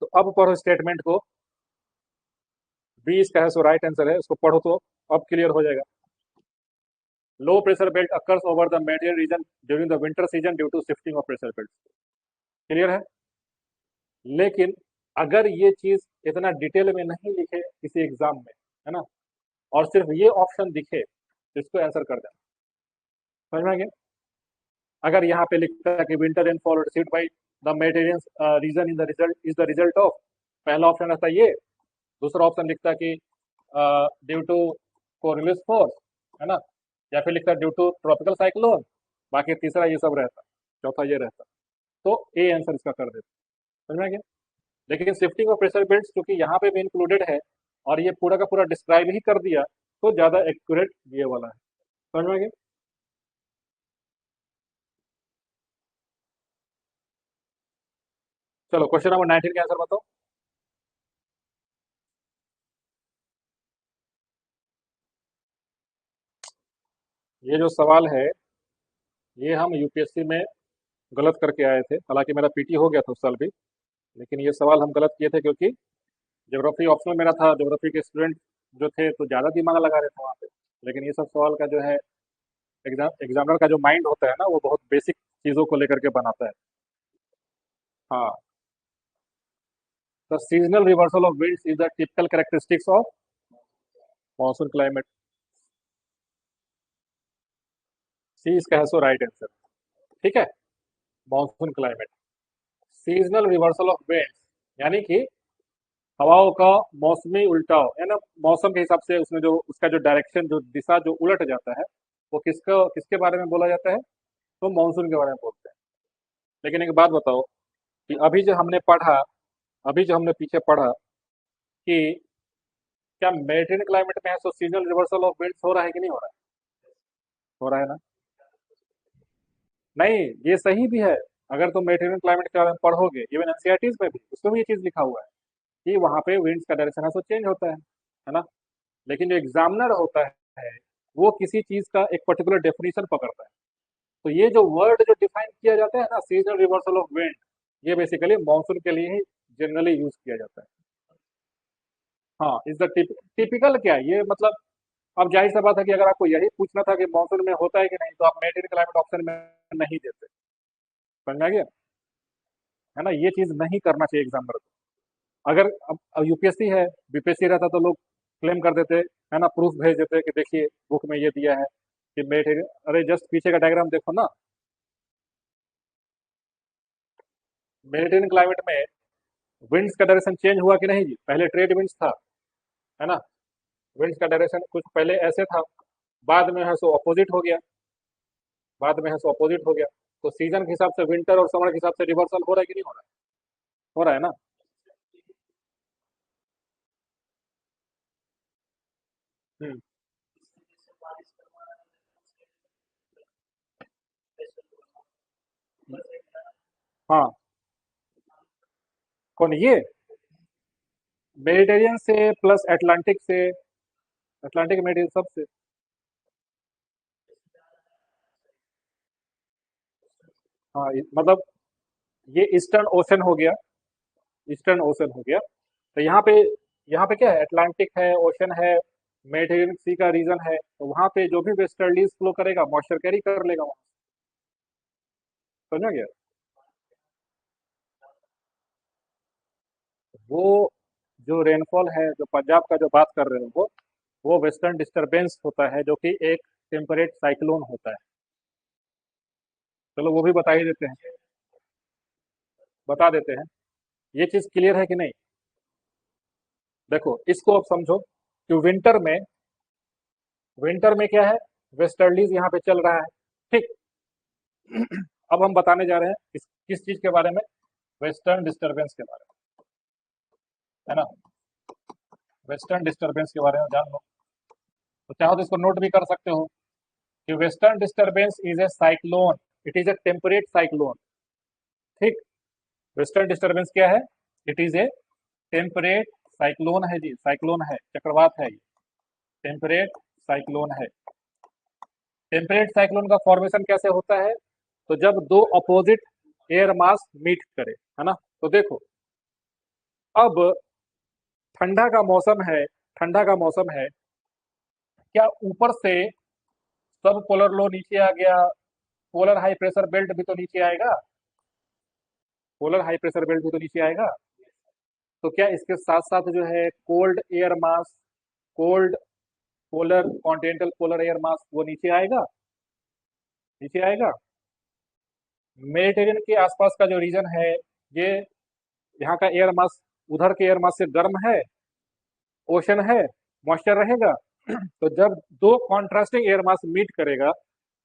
तो अब पढ़ो स्टेटमेंट को, बी इसका है सो राइट आंसर है, उसको पढ़ो तो अब क्लियर हो जाएगा। Low pressure belt occurs over the Mediterranean region during the winter season due to shifting of pressure belt. Clear है। लेकिन अगर ये चीज इतना डिटेल में नहीं लिखे किसी एग्जाम में, है ना, और सिर्फ ये ऑप्शन दिखे, तो इसको आंसर कर देना। समझ में आ गया? अगर यहाँ पे लिखता है कि winter rainfall received by the Mediterranean reason in the result is the result of, पहला ऑप्शन रहता है ये, दूसरा ऑप्शन लिखता है कि ड्यू टू कोरिलिस फोर्स, है ना, या फिर लिखता है ड्यू टू ट्रॉपिकल साइक्लोन, बाकी तीसरा ये सब रहता, चौथा ये रहता। तो ए आंसर इसका कर देते। समझ में आ गया? लेकिन शिफ्टिंग ऑफ प्रेशर बेल्ट क्योंकि यहाँ पे भी इंक्लूडेड है और ये पूरा का पूरा डिस्क्राइब ही कर दिया, तो ज्यादा एक्यूरेट ये वाला है। समझ में आ गया? चलो क्वेश्चन नंबर 19 का आंसर बताओ। ये जो सवाल है ये हम यूपीएससी में गलत करके आए थे, हालांकि मेरा पीटी हो गया था उस साल भी, लेकिन ये सवाल हम गलत किए थे क्योंकि ज्योग्राफी ऑप्शनल मेरा था, ज्योग्राफी के स्टूडेंट जो थे तो ज़्यादा दिमाग लगा रहे थे वहाँ पे। लेकिन ये सब सवाल का जो है एग्जामिनर का जो माइंड होता है ना, वो बहुत बेसिक चीज़ों को लेकर के बनाता है। हाँ, the seasonal reversal of winds is the typical characteristics of monsoon climate. C इसका है सो राइट आंसर। ठीक है, monsoon climate, seasonal reversal of winds, यानी कि हवाओं का मौसमी उल्टाव, है ना, मौसम के हिसाब से उसमें जो उसका जो डायरेक्शन, जो दिशा जो उलट जाता है, वो किसका किसके बारे में बोला जाता है? तो मानसून के बारे में बोलते हैं। लेकिन एक बात बताओ कि अभी जो हमने पढ़ा, अभी जो हमने पीछे पढ़ा कि क्या मेडिटेरियन क्लाइमेट में है तो सीजनल रिवर्सल ऑफ विंड्स हो रहा है कि नहीं हो रहा है? हो रहा है ना? नहीं, ये सही भी है। अगर तुम मेडिटेरियन क्लाइमेट के बारे में पढ़ोगे, इवन एनसीईआरटीज में भी उसमें भी ये चीज लिखा हुआ है कि वहाँ पे विंड्स का डायरेक्शन है सो चेंज होता है ना? लेकिन जो एग्जामिनर होता है वो किसी चीज का एक पर्टिकुलर डेफिनेशन पकड़ता है। तो ये जो वर्ड जो डिफाइन किया जाता है ना, सीजनल रिवर्सल ऑफ विंड, ये बेसिकली मानसून के लिए ही जनरली यूज किया जाता है। हाँ, इज द टिपिकल क्या है ये, मतलब अब जाहिर सा बात है कि अगर आपको यही पूछना था कि मानसून में होता है कि नहीं, तो आप मेडिटेरियन क्लाइमेट ऑप्शन में नहीं देते। समझ में आ गया? है ना? ये चीज नहीं करना चाहिए एग्जामिनर को। अगर अब यूपीएससी है, बीपीएससी रहता तो लोग क्लेम कर देते, है ना, प्रूफ भेज देते कि देखिए बुक में ये दिया है कि मेटेरियल, अरे जस्ट पीछे का डायग्राम देखो ना। मेडिटेरियन क्लाइमेट में विंड्स का डायरेक्शन चेंज हुआ कि नहीं जी? पहले ट्रेड विंड्स था, है ना? विंड्स का डायरेक्शन कुछ पहले ऐसे था, बाद में है सो अपोजिट हो गया, बाद में है सो अपोजिट हो गया। तो सीजन के हिसाब से विंटर और समर के हिसाब से रिवर्सल हो रहा है कि नहीं हो रहा है? हो रहा है ना? हम्म। हाँ, कौन ये? मेडिटेरियन से प्लस अटलांटिक से, अटलांटिक मेडिटेरियन सबसे। हाँ, मतलब ये ईस्टर्न ओशन हो गया, ईस्टर्न ओशन हो गया। तो यहाँ पे क्या है, अटलांटिक है, ओशन है, मेडिटेरियन सी का रीजन है, तो वहाँ पे जो भी वेस्टर्लीज फ्लो करेगा मॉइस्चर कैरी कर लेगा वहाँ। समझ गया? वो जो रेनफॉल है, जो पंजाब का जो बात कर रहे हो वो वेस्टर्न डिस्टरबेंस होता है, जो कि एक टेम्परेट साइक्लोन होता है। चलो वो भी बता ही देते हैं, बता देते हैं। ये चीज क्लियर है कि नहीं? देखो इसको अब समझो कि विंटर में क्या है, वेस्टर्लीज यहाँ पे चल रहा है, ठीक। अब हम बताने जा रहे हैं किस चीज के बारे में, वेस्टर्न डिस्टरबेंस के बारे में, है ना? वेस्टर्न डिस्टरबेंस के बारे में जान लो। तो चाहो तो इसको नोट भी कर सकते हो कि western disturbance is a cyclone, it is a temperate cyclone, ठीक। वेस्टर्न डिस्टरबेंस क्या है? It is a temperate cyclone है जी, साइक्लोन है, चक्रवात है ये, टेम्परेट साइक्लोन है। टेम्परेट साइक्लोन का फॉर्मेशन कैसे होता है? तो जब दो अपोजिट एयर मास मीट करे, है ना? तो देखो, अब ठंडा का मौसम है, ठंडा का मौसम है, क्या ऊपर से सब पोलर लो नीचे आ गया, पोलर हाई प्रेशर बेल्ट भी तो नीचे आएगा, पोलर हाई प्रेशर बेल्ट भी तो नीचे आएगा। तो क्या इसके साथ साथ जो है cold air mass, cold polar continental polar air mass वो नीचे आएगा? नीचे आएगा। मेडिटेरियन के आसपास का जो रीजन है, ये यहाँ का एयर मास उधर के एयर मास से गर्म है, ओशन है, मॉइस्चर रहेगा। तो जब दो कॉन्ट्रास्टिंग एयर मास मीट करेगा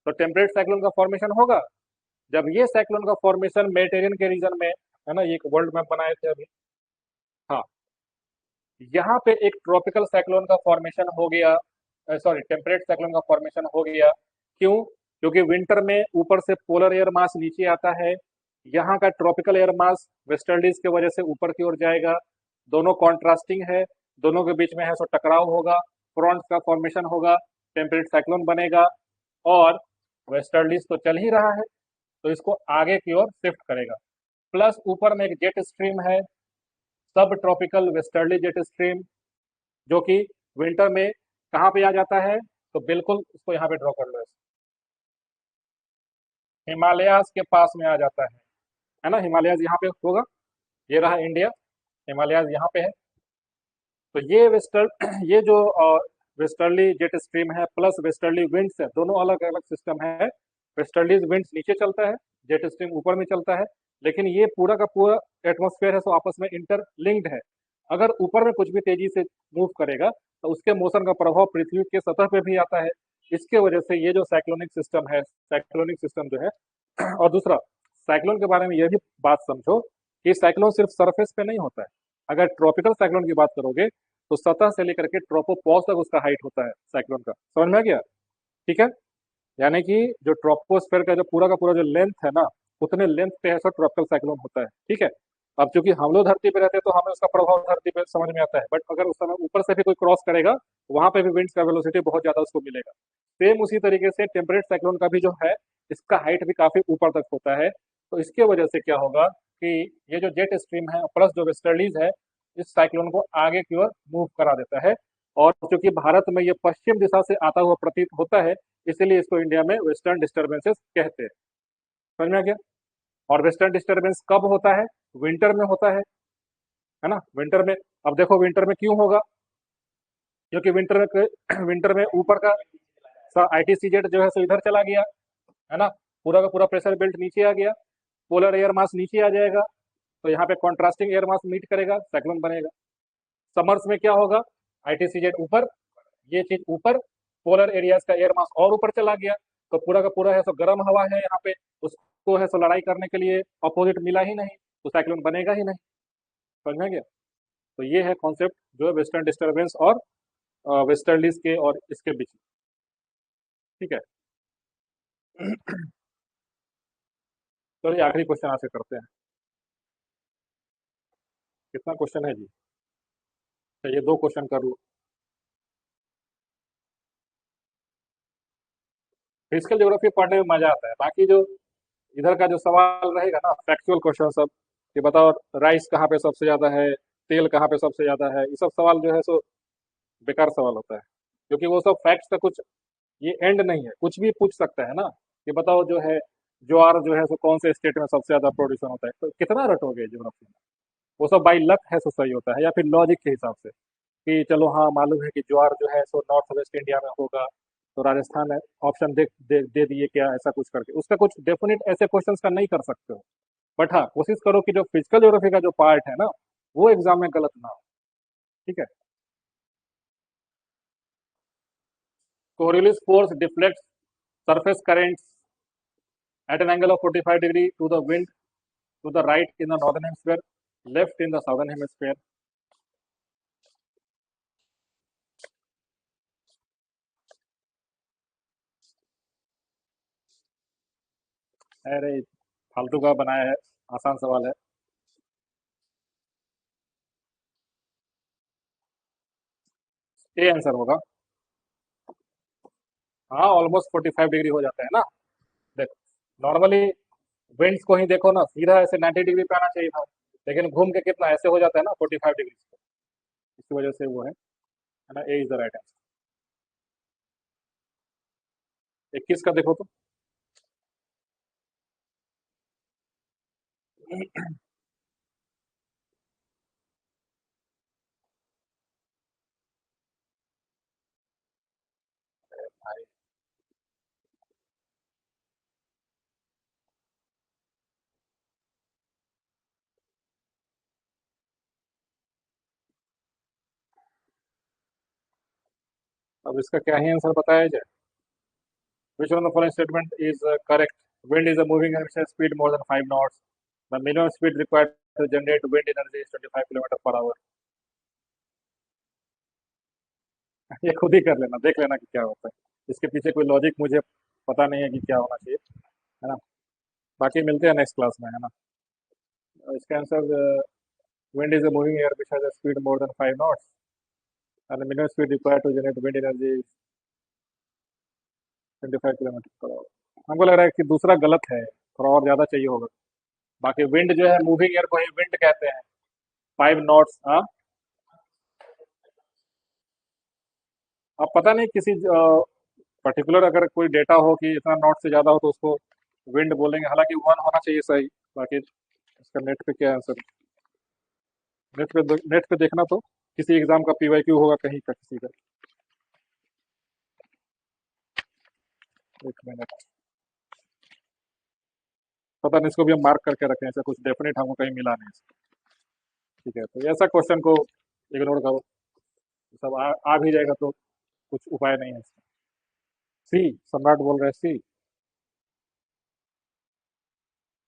तो टेम्परेट साइक्लोन का फॉर्मेशन होगा। जब ये साइक्लोन का फॉर्मेशन मेडिटेरियन के रीजन में, है ना, ये एक वर्ल्ड मैप बनाए थे अभी, हाँ, यहाँ पे एक ट्रॉपिकल साइक्लोन का फॉर्मेशन हो गया, सॉरी टेम्परेट साइक्लोन का फॉर्मेशन हो गया। क्यों? क्योंकि विंटर में ऊपर से पोलर एयर मास नीचे आता है, यहाँ का ट्रॉपिकल एयर मास वेस्टर्लीज की वजह से ऊपर की ओर जाएगा, दोनों कॉन्ट्रास्टिंग है, दोनों के बीच में है सो टकराव होगा, फ्रंट्स का फॉर्मेशन होगा, टेम्परेट साइक्लोन बनेगा, और वेस्टर्लीज तो चल ही रहा है तो इसको आगे की ओर शिफ्ट करेगा। प्लस ऊपर में एक जेट स्ट्रीम है, सब ट्रॉपिकल वेस्टर्ली जेट स्ट्रीम, जो कि विंटर में कहाँ पे आ जाता है? तो बिल्कुल इसको यहाँ पे ड्रॉ कर लो, हिमालयाज के पास में आ जाता है ना? हिमालयाज यहाँ पे होगा, ये रहा इंडिया, हिमालयाज यहाँ पे है। तो ये वेस्टर्न ये जो वेस्टर्ली जेट स्ट्रीम है प्लस वेस्टर्ली विंड्स है, दोनों अलग अलग सिस्टम है। वेस्टर्ली विंड्स नीचे चलता है, जेट स्ट्रीम ऊपर में चलता है, लेकिन ये पूरा का पूरा एटमॉस्फेयर है सो आपस में इंटरलिंक्ड है। अगर ऊपर में कुछ भी तेजी से मूव करेगा तो उसके मोशन का प्रभाव पृथ्वी के सतह पे भी आता है। इसके वजह से ये जो साइक्लोनिक सिस्टम है, साइक्लोनिक सिस्टम जो है और दूसरा, साइक्लोन के बारे में यह भी बात समझो कि साइक्लोन सिर्फ सरफेस पे नहीं होता है। अगर ट्रॉपिकल साइक्लोन की बात करोगे तो सतह से लेकर के ट्रोपोपॉज तक उसका हाइट होता है साइक्लोन का। समझ में आ गया? ठीक है, यानी कि जो ट्रोपोस्फेयर का पूरा जो लेंथ है ना, उतने लेंथ पे ऐसा ट्रॉपिकल साइक्लोन होता है। ठीक है। अब चूंकि हम लोग धरती पे रहते हैं तो हमें उसका प्रभाव धरती पे समझ में आता है, बट अगर उस समय ऊपर से भी कोई क्रॉस करेगा, वहां पे भी विंड्स का वेलोसिटी बहुत ज्यादा उसको मिलेगा। सेम उसी तरीके से टेम्परेट साइक्लोन का भी जो है, इसका हाइट भी काफी ऊपर तक होता है। तो इसके वजह से क्या होगा कि ये जो जेट स्ट्रीम है प्लस जो वेस्टर्लीज है, इस साइक्लोन को आगे की ओर मूव करा देता है। और चूंकि भारत में ये पश्चिम दिशा से आता हुआ प्रतीत होता है, इसीलिए इसको इंडिया में वेस्टर्न डिस्टर्बेंसेस कहते हैं। समझ में आ गया? और वेस्टर्न डिस्टर्बेंस कब होता है? विंटर में होता है ना, विंटर में। अब देखो विंटर में क्यों होगा, क्योंकि विंटर में ऊपर का आईटीसीजेड जो है सो इधर चला गया, है ना, पूरा का पूरा प्रेशर बेल्ट नीचे आ गया, पोलर एयर मास नीचे आ जाएगा, तो यहाँ पे कॉन्ट्रास्टिंग एयर मास मीट करेगा, साइक्लोन बनेगा। समर्स में क्या होगा, आईटीसीजेड ऊपर, ये चीज ऊपर, पोलर एरियाज का एयर मास और ऊपर चला गया, तो पूरा का पूरा है सो गर्म हवा है यहाँ पे, उसको है सो लड़ाई करने के लिए अपोजिट मिला ही नहीं, तो साइक्लोन बनेगा ही नहीं। समझ में गया? तो ये है कॉन्सेप्ट जो है वेस्टर्न डिस्टर्बेंस और वेस्टर्लीज के और इसके बीच। ठीक है। चलिए आखिरी क्वेश्चन आपसे करते हैं। कितना क्वेश्चन है जी? ये दो क्वेश्चन कर लो। फिजिकल ज्योग्राफी पढ़ने में मजा आता है, बाकी जो इधर का जो सवाल रहेगा ना, फैक्चुअल क्वेश्चन सब, कि बताओ राइस कहाँ पे सबसे ज्यादा है, तेल कहाँ पे सबसे ज्यादा है, ये सब सवाल जो है सो बेकार सवाल होता है, क्योंकि वो सब फैक्ट्स का कुछ ये एंड नहीं है, कुछ भी पूछ सकता है ना, कि बताओ जो है ज्वार जो है सो कौन से स्टेट में सबसे ज्यादा प्रोड्यूशन होता है, तो कितना रटोगे ज्योग्राफी में? वो सब बाई लक है सो सही होता है, या फिर लॉजिक के हिसाब से, कि चलो हाँ मालूम है कि ज्वार जो है सो नॉर्थ वेस्ट इंडिया में होगा, तो राजस्थान है ऑप्शन दे दिए क्या, ऐसा कुछ करके उसका कुछ डेफिनेट ऐसे क्वेश्चंस का नहीं कर सकते हो। बट हाँ कोशिश करो कि जो फिजिकल ज्योग्राफी का जो पार्ट है ना, वो एग्जाम में गलत ना हो। ठीक है। Coriolis force deflects surface currents at an angle of 45 degree to the wind to the right in the northern hemisphere, left in the southern hemisphere. अरे फालतू का बनाया है, आसान सवाल है। ए आंसर होगा। हाँ ऑलमोस्ट 45 डिग्री हो जाता है ना। देखो नॉर्मली विंड्स को ही देखो ना, सीधा ऐसे 90 डिग्री पे आना चाहिए था, लेकिन घूम के कितना ऐसे हो जाता है ना 45 डिग्री, इसकी वजह से वो है ना, ए इज द राइट आंसर। 21 का देखो तो। भाई अब इसका क्या ही आंसर बताया जाए? Which one of the following statement is correct? Wind is a moving emission speed more than 5 knots. The minimum speed required to generate wind energy is 25 kilometre per hour. ये खुद ही कर लेना, देख लेना कि क्या होता है, इसके पीछे कोई लॉजिक मुझे पता नहीं है कि क्या होना चाहिए, है ना। बाकी मिलते हैं नेक्स्ट क्लास में, है ना। इसका answer wind is a moving air which has a speed more than 5 knots and the minimum speed required to generate wind energy is 25 kilometre per hour. हमको लग रहा है कि दूसरा गलत है, थोड़ा और ज्यादा चाहिए होगा। बाकी विंड जो है मूविंग एयर को ही विंड कहते हैं। 5 नॉट्स, हाँ। अब पता नहीं किसी पर्टिकुलर अगर कोई डेटा हो कि इतना नॉट से ज्यादा हो तो उसको विंड बोलेंगे, हालांकि 1 होना चाहिए सही। बाकी इसका नेट पे क्या आंसर, नेट पे देखना तो, किसी एग्जाम का पीवाईक्यू होगा कहीं का किसी का। एक मिनट, पता नहीं, इसको भी हम मार्क करके रखें, ऐसा कुछ डेफिनेट हमको कहीं मिला नहीं इसका। ठीक है, तो ऐसा क्वेश्चन को इग्नोर करो, सब आ भी जाएगा तो कुछ उपाय नहीं है इसका। सी, सम्राट बोल रहे हैं सी।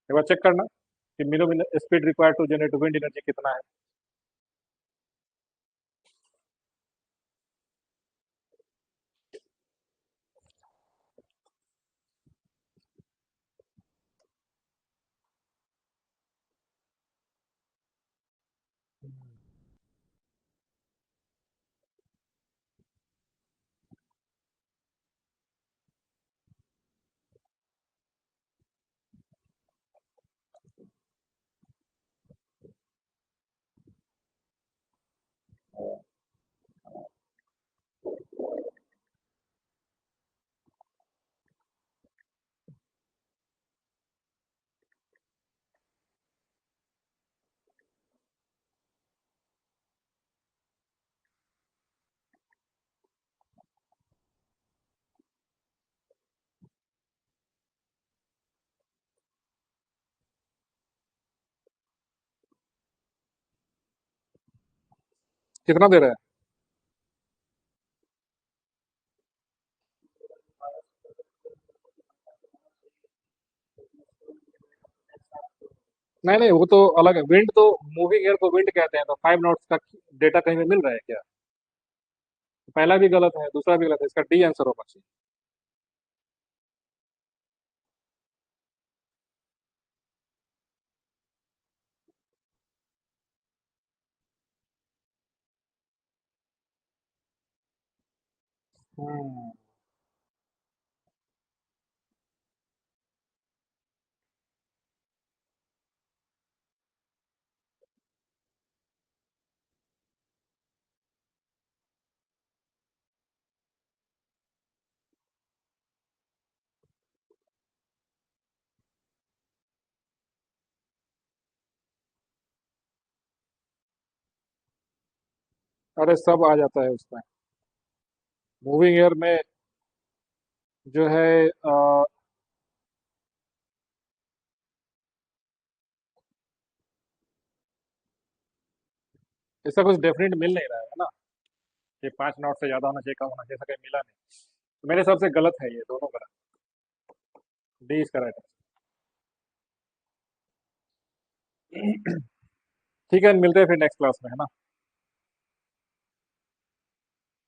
एक बार चेक करना कि minimum speed required to generate wind energy कितना है। कितना दे रहा है? नहीं नहीं, वो तो अलग है। विंड तो, मूविंग एयर को विंड कहते हैं, तो 5 नॉट्स का डेटा कहीं पे मिल रहा है क्या? पहला भी गलत है, दूसरा भी गलत है, इसका डी आंसर होगा चाहिए। हम्म। अरे सब आ जाता है उसमें। मूविंग एयर में जो है इसका कुछ डेफिनेट मिल नहीं रहा है ना, कि 5 नॉट से ज्यादा होना चाहिए, कम होना चाहिए, ऐसा कहीं मिला नहीं। तो मेरे हिसाब से गलत है, ये दोनों गलत। D is correct. ठीक है, मिलते हैं फिर नेक्स्ट क्लास में, है ना।